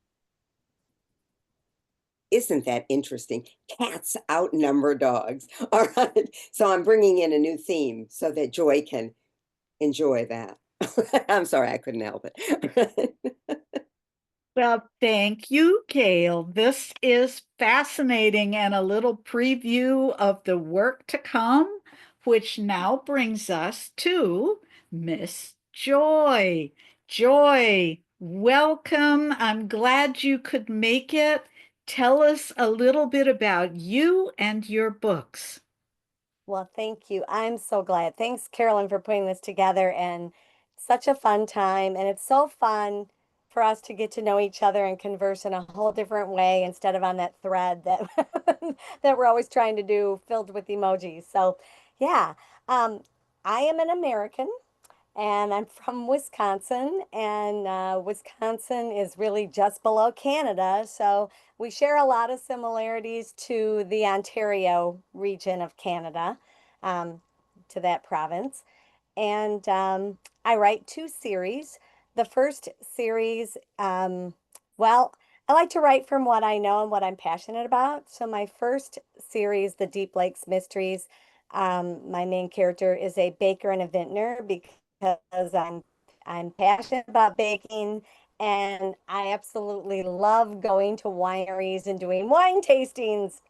C: Isn't that interesting? Cats outnumber dogs. All right. So I'm bringing in a new theme so that Joy can enjoy that. I'm sorry, I couldn't help it.
A: Well, thank you, Gail. This is fascinating and a little preview of the work to come, which now brings us to Miss Joy. Joy, welcome. I'm glad you could make it. Tell us a little bit about you and your books.
F: Well, thank you. I'm so glad. Thanks, Carolyn, for putting this together, and such a fun time. And it's so fun for us to get to know each other and converse in a whole different way instead of on that thread that that we're always trying to do, filled with emojis. So, yeah, um, I am an American, and I'm from Wisconsin, and Wisconsin is really just below Canada, so we share a lot of similarities to the Ontario region of Canada, um, to that province. And I write two series. The first series, well, I like to write from what I know and what I'm passionate about. So my first series, The Deep Lakes Mysteries, my main character is a baker and a vintner because I'm passionate about baking, and I absolutely love going to wineries and doing wine tastings.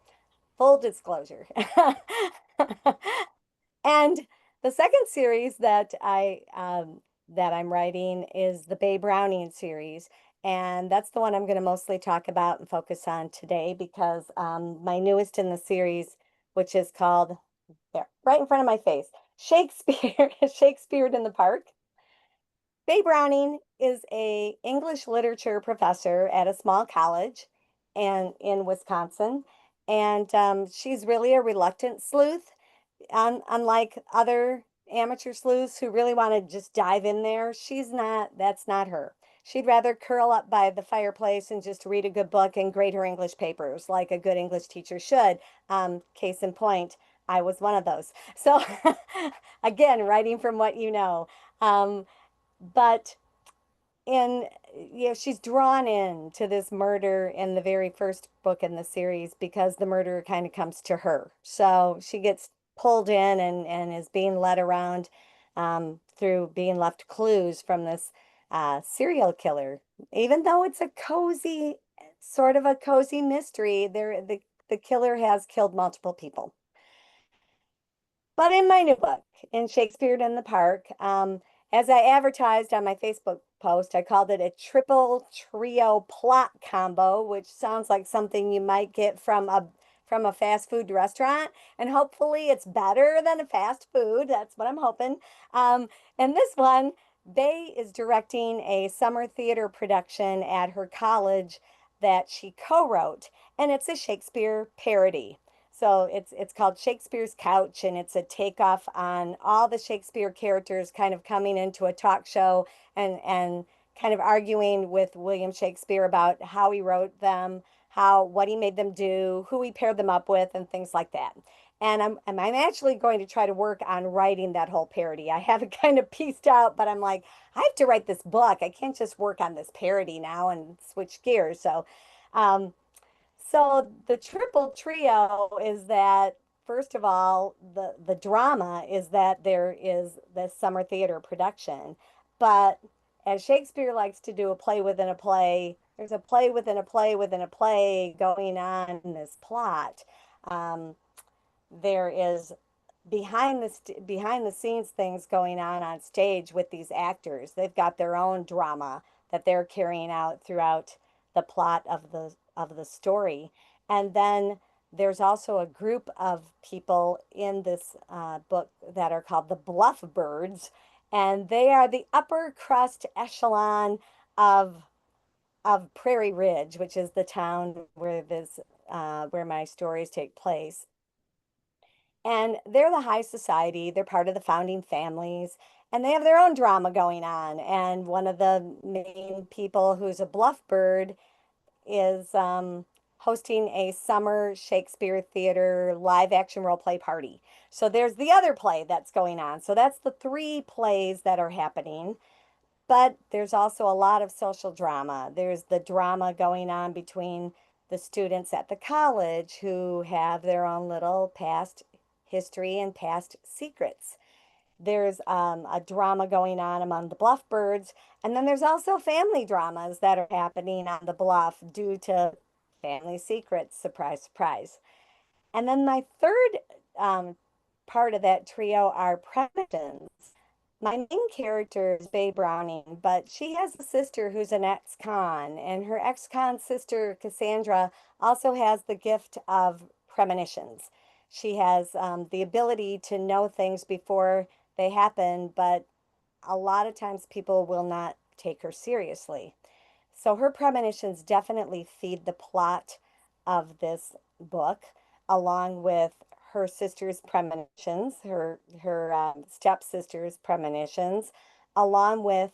F: Full disclosure. And the second series that I'm writing is the Bay Browning series, and that's the one I'm going to mostly talk about and focus on today because my newest in the series, which is called there, right in front of my face, Shakespeare, Shakespeare in the Park. Bay Browning is a English literature professor at a small college and in Wisconsin, and she's really a reluctant sleuth, unlike other amateur sleuths who really want to just dive in there. She's not, that's not her. She'd rather curl up by the fireplace and just read a good book and grade her English papers like a good English teacher should. Case in point, I was one of those. So, again, writing from what you know. But and she's drawn in to this murder in the very first book in the series because the murder kind of comes to her, so she gets pulled in and is being led around through being left clues from this serial killer, even though it's a cozy, sort of a cozy mystery. The killer has killed multiple people. But in my new book, in Shakespeare in the Park, as I advertised on my Facebook post, I called it a triple trio plot combo, which sounds like something you might get from a fast food restaurant. And hopefully it's better than a fast food. That's what I'm hoping. And this one, Bay is directing a summer theater production at her college that she co-wrote, and it's a Shakespeare parody. So it's called Shakespeare's Couch, and it's a takeoff on all the Shakespeare characters kind of coming into a talk show and kind of arguing with William Shakespeare about how he wrote them, what he made them do, who he paired them up with, and things like that. And I'm actually going to try to work on writing that whole parody. I have it kind of pieced out, but I'm like, I have to write this book. I can't just work on this parody now and switch gears. Um, so the triple trio is that, first of all, the drama is that there is this summer theater production, but as Shakespeare likes to do, a play within a play, there's a play within a play within a play going on in this plot. Um, there is behind the scenes things going on stage with these actors. They've got their own drama that they're carrying out throughout the plot of the story. And then there's also a group of people in this book that are called the Bluff Birds, and they are the upper crust echelon of Prairie Ridge, which is the town where where my stories take place. And they're the high society. They're part of the founding families, and they have their own drama going on. And one of the main people, who's a Bluff Bird, is hosting a summer Shakespeare theater live action role play party. So there's the other play that's going on. So that's the three plays that are happening. But there's also a lot of social drama. There's the drama going on between the students at the college who have their own little past history and past secrets. There's a drama going on among the Bluff Birds. And then there's also family dramas that are happening on the Bluff due to family secrets. Surprise, surprise. And then my third part of that trio are premonitions. My main character is Bae Browning, but she has a sister who's an ex-con, and her ex-con sister, Cassandra, also has the gift of premonitions. She has the ability to know things before they happen, but a lot of times people will not take her seriously. So her premonitions definitely feed the plot of this book, along with her sister's premonitions, her stepsister's premonitions, along with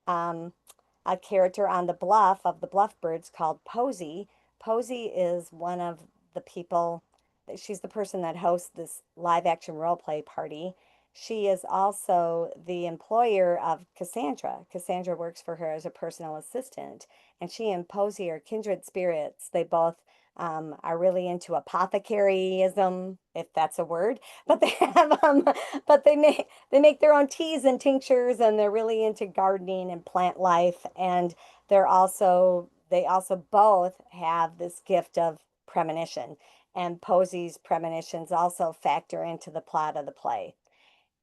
F: a character on the bluff of the Bluff Birds called Posey. Posey is one of the people. She's the person that hosts this live action role play party. She is also the employer of Cassandra. Cassandra works for her as a personal assistant, and she and Posey are kindred spirits. They both are really into apothecaryism, if that's a word. But they have, but they make their own teas and tinctures, and they're really into gardening and plant life. And they also both have this gift of premonition. And Posey's premonitions also factor into the plot of the play.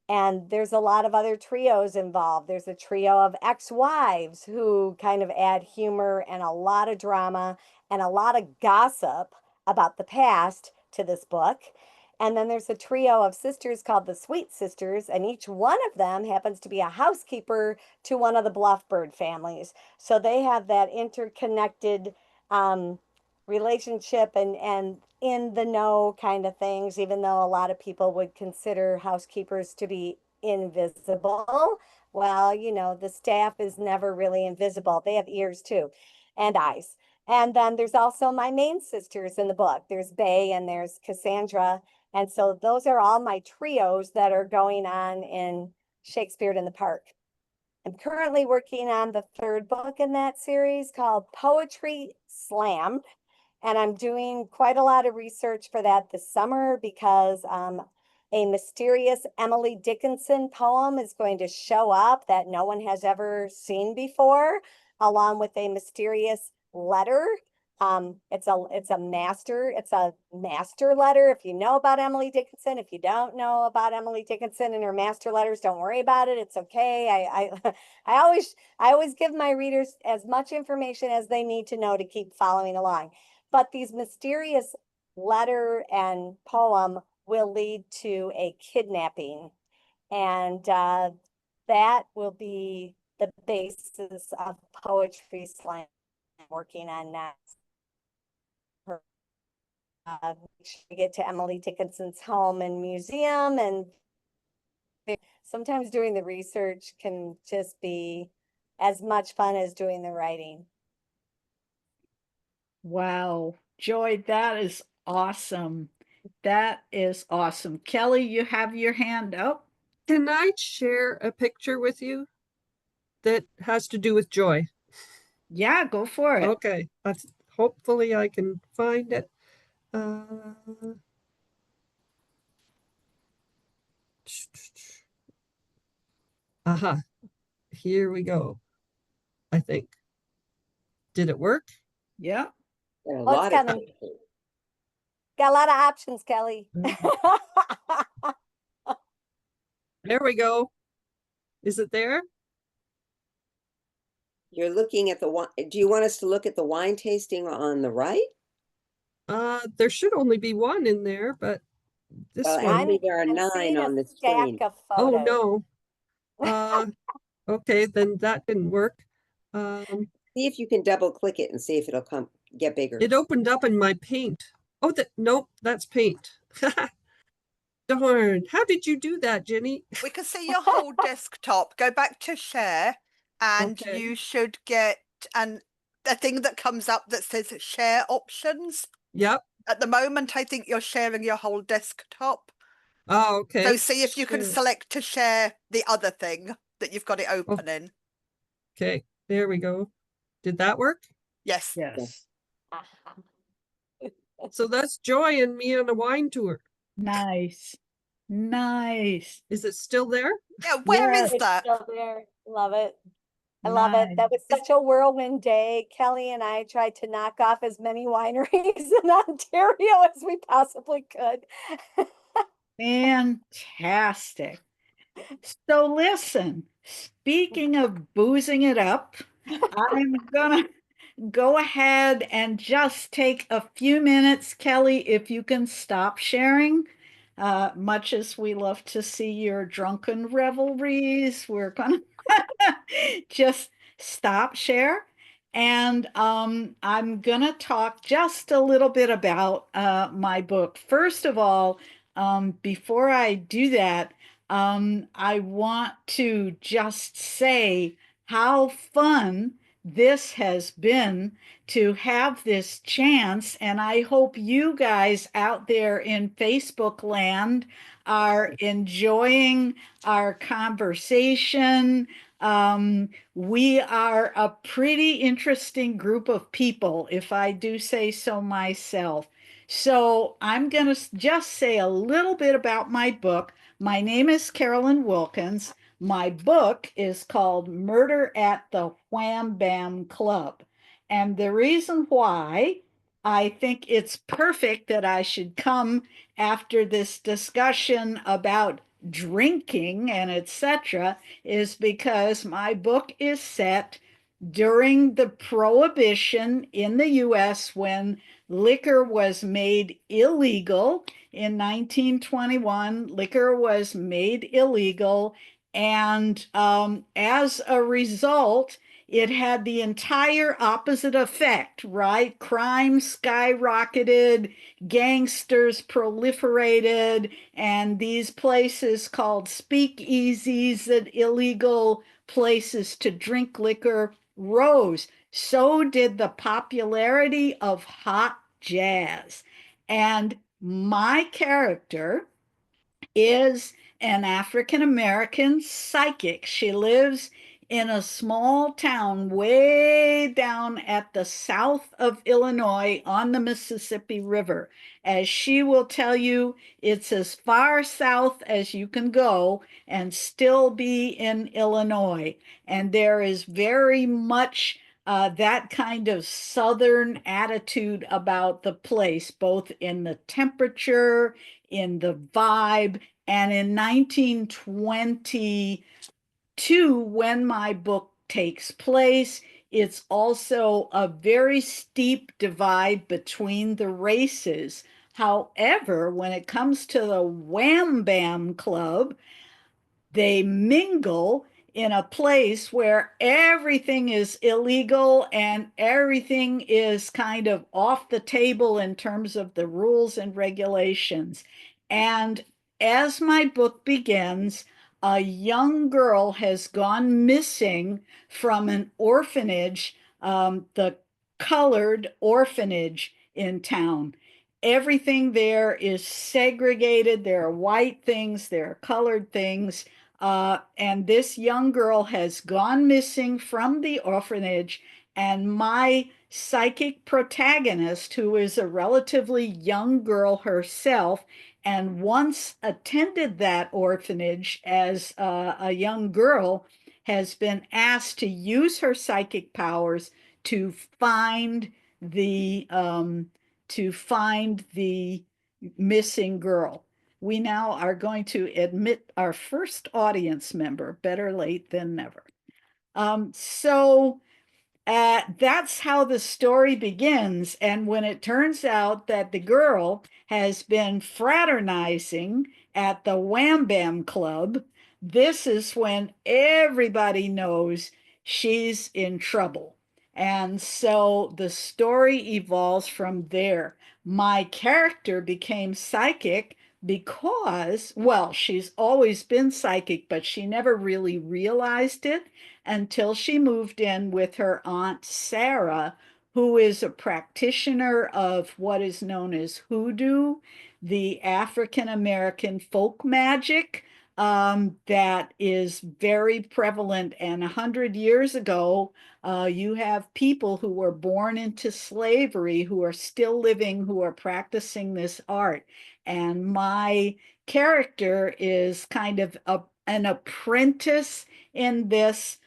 F: And there's a lot of other trios involved. There's a trio of ex-wives who kind of add humor and a lot of drama and a lot of gossip about the past to this book. And then there's a trio of sisters called the Sweet Sisters, and each one of them happens to be a housekeeper to one of the Bluffbird families. So they have that interconnected relationship and in the know kind of things, even though a lot of people would consider housekeepers to be invisible. Well, you know, the staff is never really invisible. They have ears too, and eyes. And then there's also my main sisters in the book. There's Bae and there's Cassandra. And so those are all my trios that are going on in Shakespeare in the Park. I'm currently working on the third book in that series called Poetry Slammed. And I'm doing quite a lot of research for that this summer because a mysterious Emily Dickinson poem is going to show up that no one has ever seen before, along with a mysterious letter. It's a master letter. If you know about Emily Dickinson, if you don't know about Emily Dickinson and her master letters, don't worry about it. It's okay. I always give my readers as much information as they need to know to keep following along. But these mysterious letter and poem will lead to a kidnapping. And that will be the basis of Poetry Slam I'm working on next. We get to Emily Dickinson's home and museum, and sometimes doing the research can just be as much fun as doing the writing.
A: Wow, Joy, that is awesome. That is awesome. Kelly, you have your hand up.
E: Can I share a picture with you that has to do with joy?
A: Yeah, go for it.
E: Okay, hopefully I can find it. Aha, here we go. I think. Did it work?
A: Yeah.
C: There are a
F: Well,
C: lot
F: it's
C: of
F: coming.
C: people.
F: Got a lot of options, Kelly.
E: There we go. Is it there?
C: You're looking at the wine. Do you want us to look at the wine tasting on the right?
E: There should only be one in there, but this
C: Well,
E: one.
C: actually, there are
F: I'm
C: 9
F: seeing a
C: on the
F: stack
C: screen.
F: of
E: Oh
F: photos.
E: no. Okay, then that didn't work.
C: See if you can double click it and see if it'll get bigger.
E: It opened up in my paint. Oh, nope, that's paint. Darn, how did you do that, Jenny?
D: We can see your whole desktop. Go back to share and
E: Okay.
D: you should get a thing that comes up that says share options.
E: Yep.
D: At the moment, I think you're sharing your whole desktop.
E: Oh, okay.
D: So see if you can select to share the other thing that you've got it open in.
E: Okay, there we go. Did that work?
D: Yes.
A: Yes.
E: So that's Joy and me on a wine tour.
A: Nice. Nice.
E: Is it still there?
D: Yeah, where is
A: Yes.
F: It's
D: that?
F: still there. Love it. I love it.
A: Nice.
F: That was such a whirlwind day. Kelly and I tried to knock off as many wineries in Ontario as we possibly could.
A: Fantastic. So listen, speaking of boozing it up, I'm gonna go ahead and just take a few minutes, Kelly, if you can stop sharing. Much as we love to see your drunken revelries, we're gonna just stop share. And I'm gonna talk just a little bit about my book. First of all, before I do that, I want to just say how fun this has been to have this chance. And I hope you guys out there in Facebook land are enjoying our conversation. We are a pretty interesting group of people, if I do say so myself. So I'm going to just say a little bit about my book. My name is Carolyn Wilkins. My book is called Murder at the Wham Bam Club. And the reason why I think it's perfect that I should come after this discussion about drinking and etc. is because my book is set during the prohibition in the US when liquor was made illegal. In 1921, liquor was made illegal. And as a result, it had the entire opposite effect, right? Crime skyrocketed, gangsters proliferated, and these places called speakeasies, that illegal places to drink liquor, rose. So did the popularity of hot jazz. And my character is an African American psychic. She lives in a small town way down at the south of Illinois on the Mississippi River. As she will tell you, it's as far south as you can go and still be in Illinois. And there is very much that kind of southern attitude about the place, both in the temperature, in the vibe. And in 1922, when my book takes place, it's also a very steep divide between the races. However, when it comes to the Wham Bam Club, they mingle in a place where everything is illegal and everything is kind of off the table in terms of the rules and regulations. And as my book begins, a young girl has gone missing from an orphanage, the colored orphanage in town. Everything there is segregated. There are white things, there are colored things. And this young girl has gone missing from the orphanage, and my psychic protagonist, who is a relatively young girl herself, and once attended that orphanage as a young girl, has been asked to use her psychic powers to find the missing girl. We now are going to admit our first audience member, better late than never. So That's how the story begins. And when it turns out that the girl has been fraternizing at the Wham Bam Club, this is when everybody knows she's in trouble. And so the story evolves from there. My character became psychic because, well, she's always been psychic, but she never really realized it until she moved in with her Aunt Sarah, who is a practitioner of what is known as hoodoo, the African American folk magic that is very prevalent. And 100 years ago, you have people who were born into slavery who are still living, who are practicing this art. And my character is kind of an apprentice in this.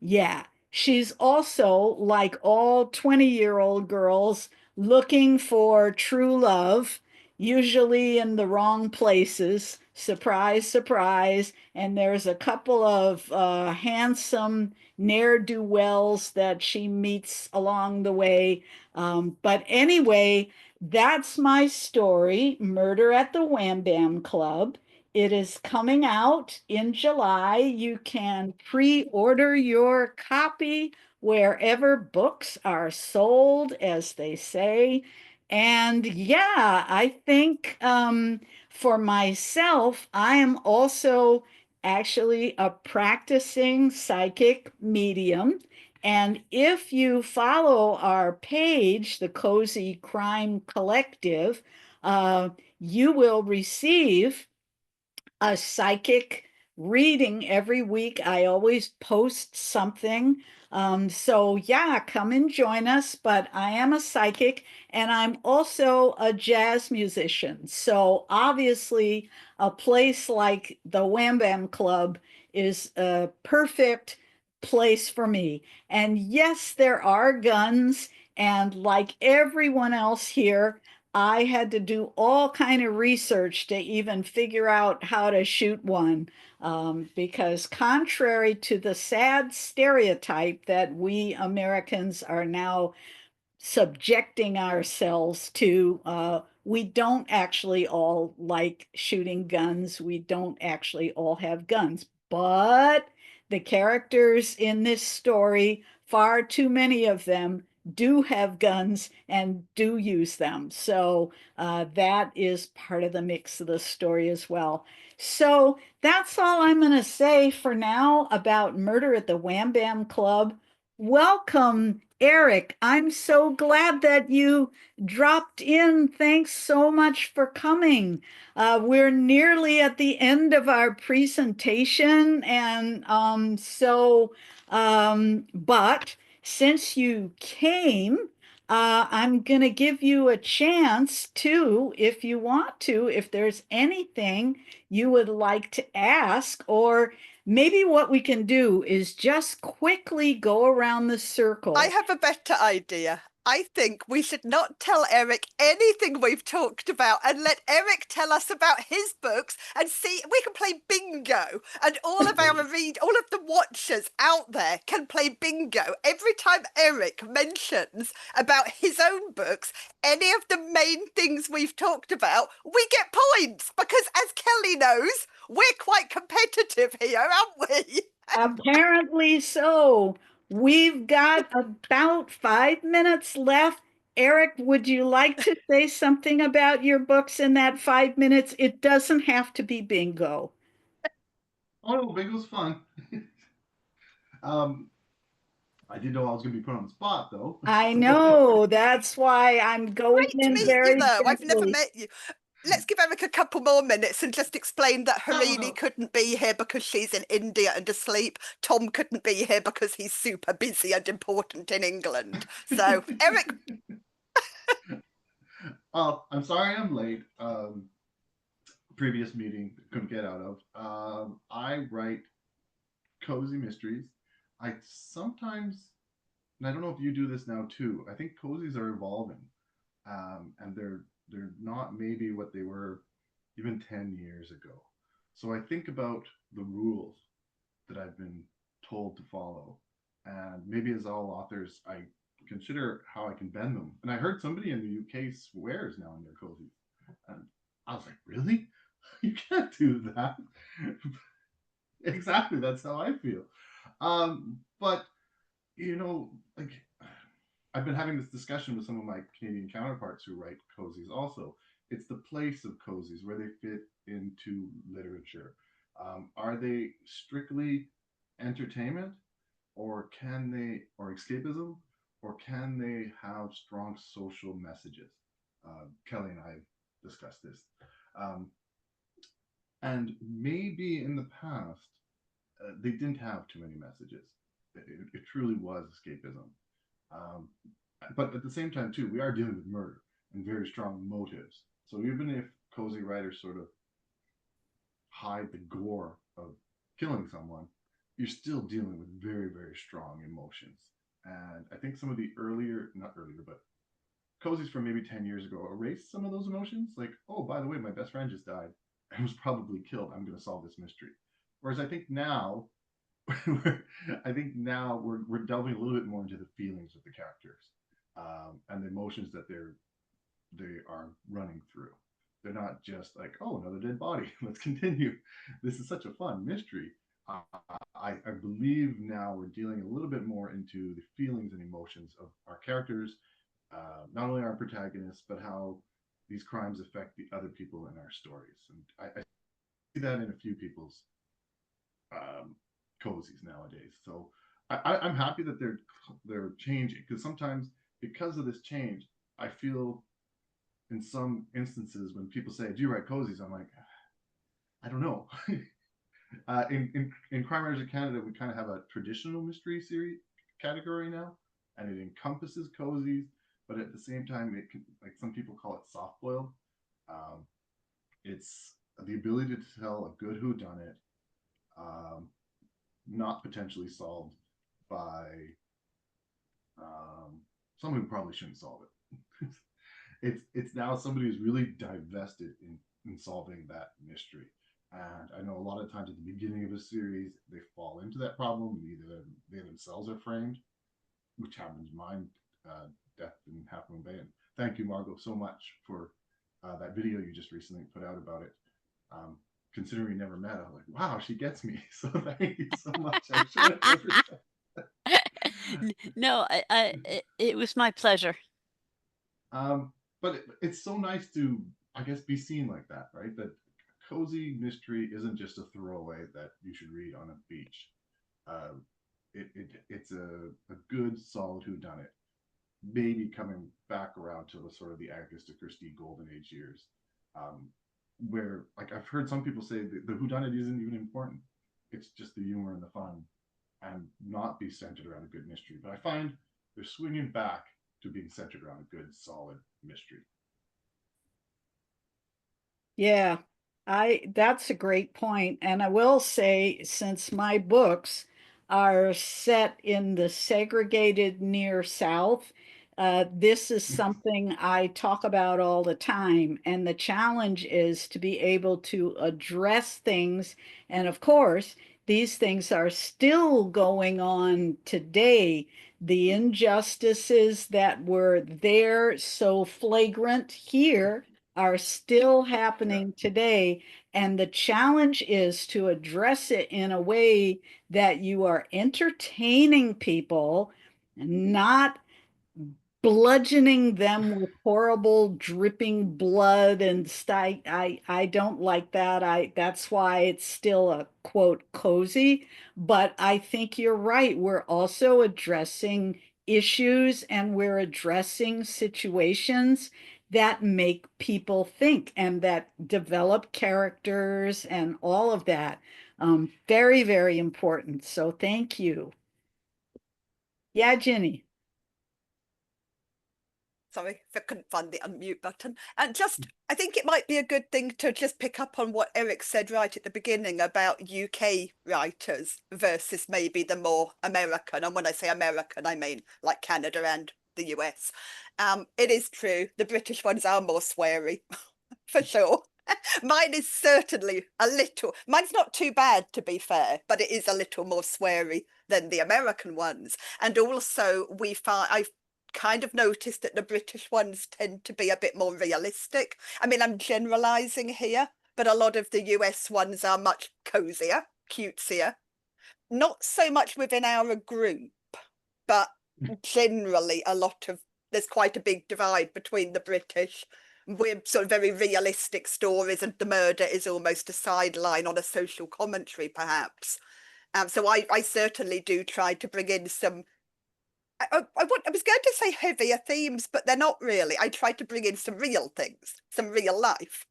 A: Yeah, she's also, like all 20-year-old girls, looking for true love, usually in the wrong places. Surprise, surprise. And there's a couple of handsome ne'er-do-wells that she meets along the way. But anyway, that's my story, Murder at the Wham Bam Club. It is coming out in July. You can pre-order your copy wherever books are sold, as they say. And yeah, I think for myself, I am also actually a practicing psychic medium. And if you follow our page, the Cozy Crime Collective, you will receive a psychic reading every week. I always post something. So yeah, come and join us. But I am a psychic and I'm also a jazz musician. So obviously, a place like the Wham Bam Club is a perfect place for me. And yes, there are guns. And like everyone else here, I had to do all kind of research to even figure out how to shoot one, because contrary to the sad stereotype that we Americans are now subjecting ourselves to, we don't actually all like shooting guns. We don't actually all have guns, but the characters in this story, far too many of them, do have guns and do use them. So that is part of the mix of the story as well. So that's all I'm going to say for now about Murder at the Wham Bam Club. Welcome, Eric. I'm so glad that you dropped in. Thanks so much for coming. We're nearly at the end of our presentation, and but since you came, I'm going to give you a chance to, if you want to, if there's anything you would like to ask, or maybe what we can do is just quickly go around the circle.
D: I have a better idea. I think we should not tell Eric anything we've talked about and let Eric tell us about his books and see we can play bingo, and all of the watchers out there can play bingo. Every time Eric mentions about his own books, any of the main things we've talked about, we get points because, as Kelly knows, we're quite competitive here, aren't we?
A: Apparently so. We've got about 5 minutes left. Eric, would you like to say something about your books in that 5 minutes? It doesn't have to be bingo.
H: Oh no, bingo's fun. I didn't know I was going to be put on the spot though.
A: I know. That's why I'm going
D: Great to
A: in
D: meet you,
A: very
D: though. I've never
A: gently.
D: met you. Let's give Eric a couple more minutes and just explain that Harini couldn't be here because she's in India and asleep. Tom couldn't be here because he's super busy and important in England. So, Eric.
H: I'm sorry I'm late. Previous meeting couldn't get out of. I write cozy mysteries. I sometimes, and I don't know if you do this now too. I think cozies are evolving, and they're not maybe what they were even 10 years ago. So I think about the rules that I've been told to follow, And maybe as all authors, I consider how I can bend them. And I heard somebody in the UK swears now in their cozies. And I was like, really? You can't do that. Exactly, that's how I feel. But you know, like I've been having this discussion with some of my Canadian counterparts who write cozies also. It's the place of cozies, where they fit into literature. Are they strictly entertainment, or escapism, or can they have strong social messages? Kelly and I have discussed this. Um, and maybe in the past, they didn't have too many messages. It truly was escapism. Um, but at the same time, too, we are dealing with murder and very strong motives. So even if cozy writers sort of hide the gore of killing someone, you're still dealing with very, very strong emotions. And I think some of the not earlier, but cozies from maybe 10 years ago erased some of those emotions. Like, oh, by the way, my best friend just died and was probably killed. I'm going to solve this mystery. Whereas I think now, we're delving a little bit more into the feelings of the characters, and the emotions that they are running through. They're not just like, oh, another dead body. Let's continue. This is such a fun mystery. I believe now we're dealing a little bit more into the feelings and emotions of our characters, not only our protagonists, but how these crimes affect the other people in our stories. And I see that in a few people's um, cozies nowadays. So I'm happy that they're changing, because sometimes because of this change, I feel in some instances when people say, "Do you write cozies?" I'm like, I don't know. In Crime Writers of Canada, we kind of have a traditional mystery series category now, and it encompasses cozies, but at the same time, it can, like some people call it soft boiled. Um, it's the ability to tell a good whodunit, um, not potentially solved by someone who probably shouldn't solve it. It's now somebody who's really divested in solving that mystery. And I know a lot of times at the beginning of a series, they fall into that problem. Either they themselves are framed, which happens in mine, Death in Half Moon Bay. And thank you, Margot, so much for that video you just recently put out about it. Considering we never met, I was like, wow, she gets me. So thank you so much. I'm sure I never
G: No, it was my pleasure.
H: But it's so nice to, I guess, be seen like that, right? That cozy mystery isn't just a throwaway that you should read on a beach. Uh, it's a good, solid whodunit. Maybe coming back around to the sort of the Agatha Christie golden age years, where, like, I've heard some people say that the whodunit isn't even important. It's just the humor and the fun, and not be centered around a good mystery. But I find they're swinging back to being centered around a good, solid mystery.
A: Yeah, that's a great point. And I will say, since my books are set in the segregated near South, this is something I talk about all the time. And the challenge is to be able to address things. And of course, these things are still going on today. The injustices that were there so flagrant here are still happening today. And the challenge is to address it in a way that you are entertaining people, not bludgeoning them with horrible dripping blood and stuff. I don't like that. That's why it's still a quote cozy. But I think you're right. We're also addressing issues, and we're addressing situations that make people think and that develop characters and all of that. Very, very important. So thank you. Yeah, Ginny.
D: Sorry if I couldn't find the unmute button. And just, I think it might be a good thing to just pick up on what Eric said right at the beginning about UK writers versus maybe the more American. And when I say American, I mean like Canada and the US. It is true, the British ones are more sweary, for sure. Mine is certainly a little, mine's not too bad to be fair, but it is a little more sweary than the American ones. And also I've kind of noticed that the British ones tend to be a bit more realistic. I mean, I'm generalizing here, but a lot of the US ones are much cozier, cutesier. Not so much within our group, but generally there's quite a big divide between the British. We're sort of very realistic stories, and the murder is almost a sideline on a social commentary, perhaps. So I certainly do try to bring in some. I was going to say heavier themes, but they're not really. I try to bring in some real things, some real life.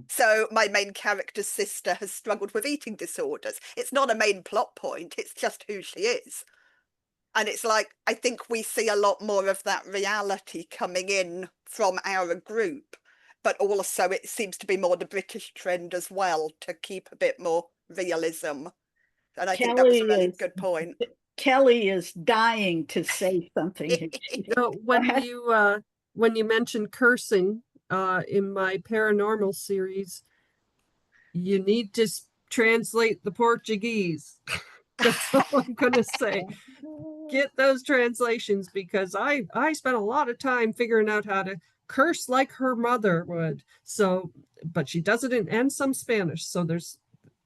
D: So my main character's sister has struggled with eating disorders. It's not a main plot point, it's just who she is. And it's like, I think we see a lot more of that reality coming in from our group, but also it seems to be more the British trend as well to keep a bit more realism. And I think that was a really good point.
A: Kelly is dying to say something.
E: No, when you mentioned cursing in my paranormal series, you need to translate the Portuguese. That's all I'm gonna say. Get those translations, because I spent a lot of time figuring out how to curse like her mother would. So, but she does it and some Spanish. So there's,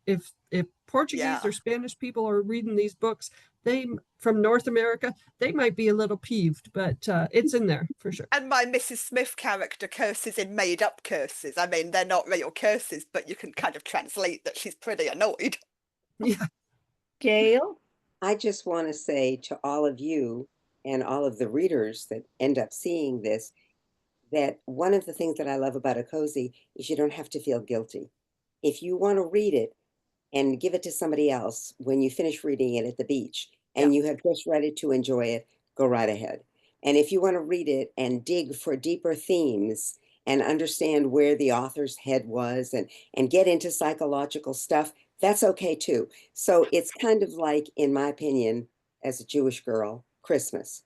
E: if Portuguese or Spanish people are reading these books, they from North America, they might be a little peeved, but it's in there for sure.
D: And my Mrs. Smith character curses in made up curses. I mean, they're not real curses, but you can kind of translate that she's pretty annoyed.
E: Yeah.
A: Gail?
C: I just want to say to all of you and all of the readers that end up seeing this, that one of the things that I love about a cozy is you don't have to feel guilty. If you want to read it and give it to somebody else when you finish reading it at the beach and you have just read it to enjoy it, go right ahead. And if you want to read it and dig for deeper themes and understand where the author's head was and get into psychological stuff, that's okay too. So it's kind of like, in my opinion, as a Jewish girl, Christmas.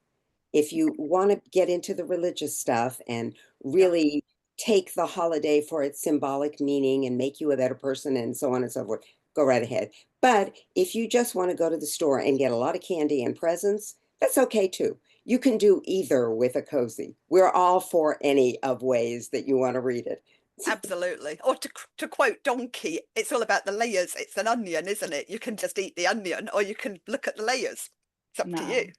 C: If you want to get into the religious stuff and really take the holiday for its symbolic meaning and make you a better person and so on and so forth, go right ahead. But if you just want to go to the store and get a lot of candy and presents, that's okay too. You can do either with a cozy. We're all for any of ways that you want to read it.
D: Absolutely. Or to quote Donkey, it's all about the layers. It's an onion, isn't it? You can just eat the onion, or you can look at the layers. It's up to you.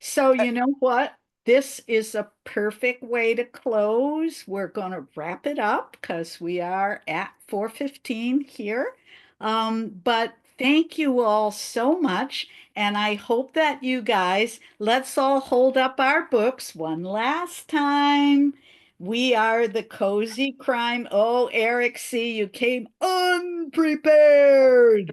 A: So you know what? This is a perfect way to close. We're going to wrap it up because we are at 4:15 here. But thank you all so much. And I hope that you guys, let's all hold up our books one last time. We are the Cozy Crime. Oh, Eric, see, you came unprepared.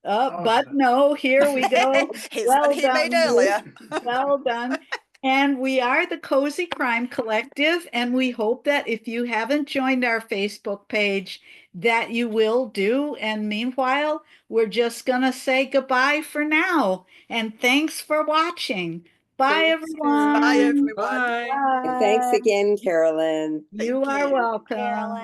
A: But no, here we go.
D: Here's
A: Well
D: one he made
A: done.
D: earlier.
A: Well done. And we are the Cozy Crime Collective, and we hope that if you haven't joined our Facebook page, that you will do. And meanwhile, we're just going to say goodbye for now. And thanks for watching. Bye,
E: Thanks,
A: everyone.
D: Bye, everyone.
E: Bye.
C: And thanks
F: Bye.
C: again, Carolyn.
A: You
D: Thank
A: are
D: you.
A: welcome.
F: Carolyn.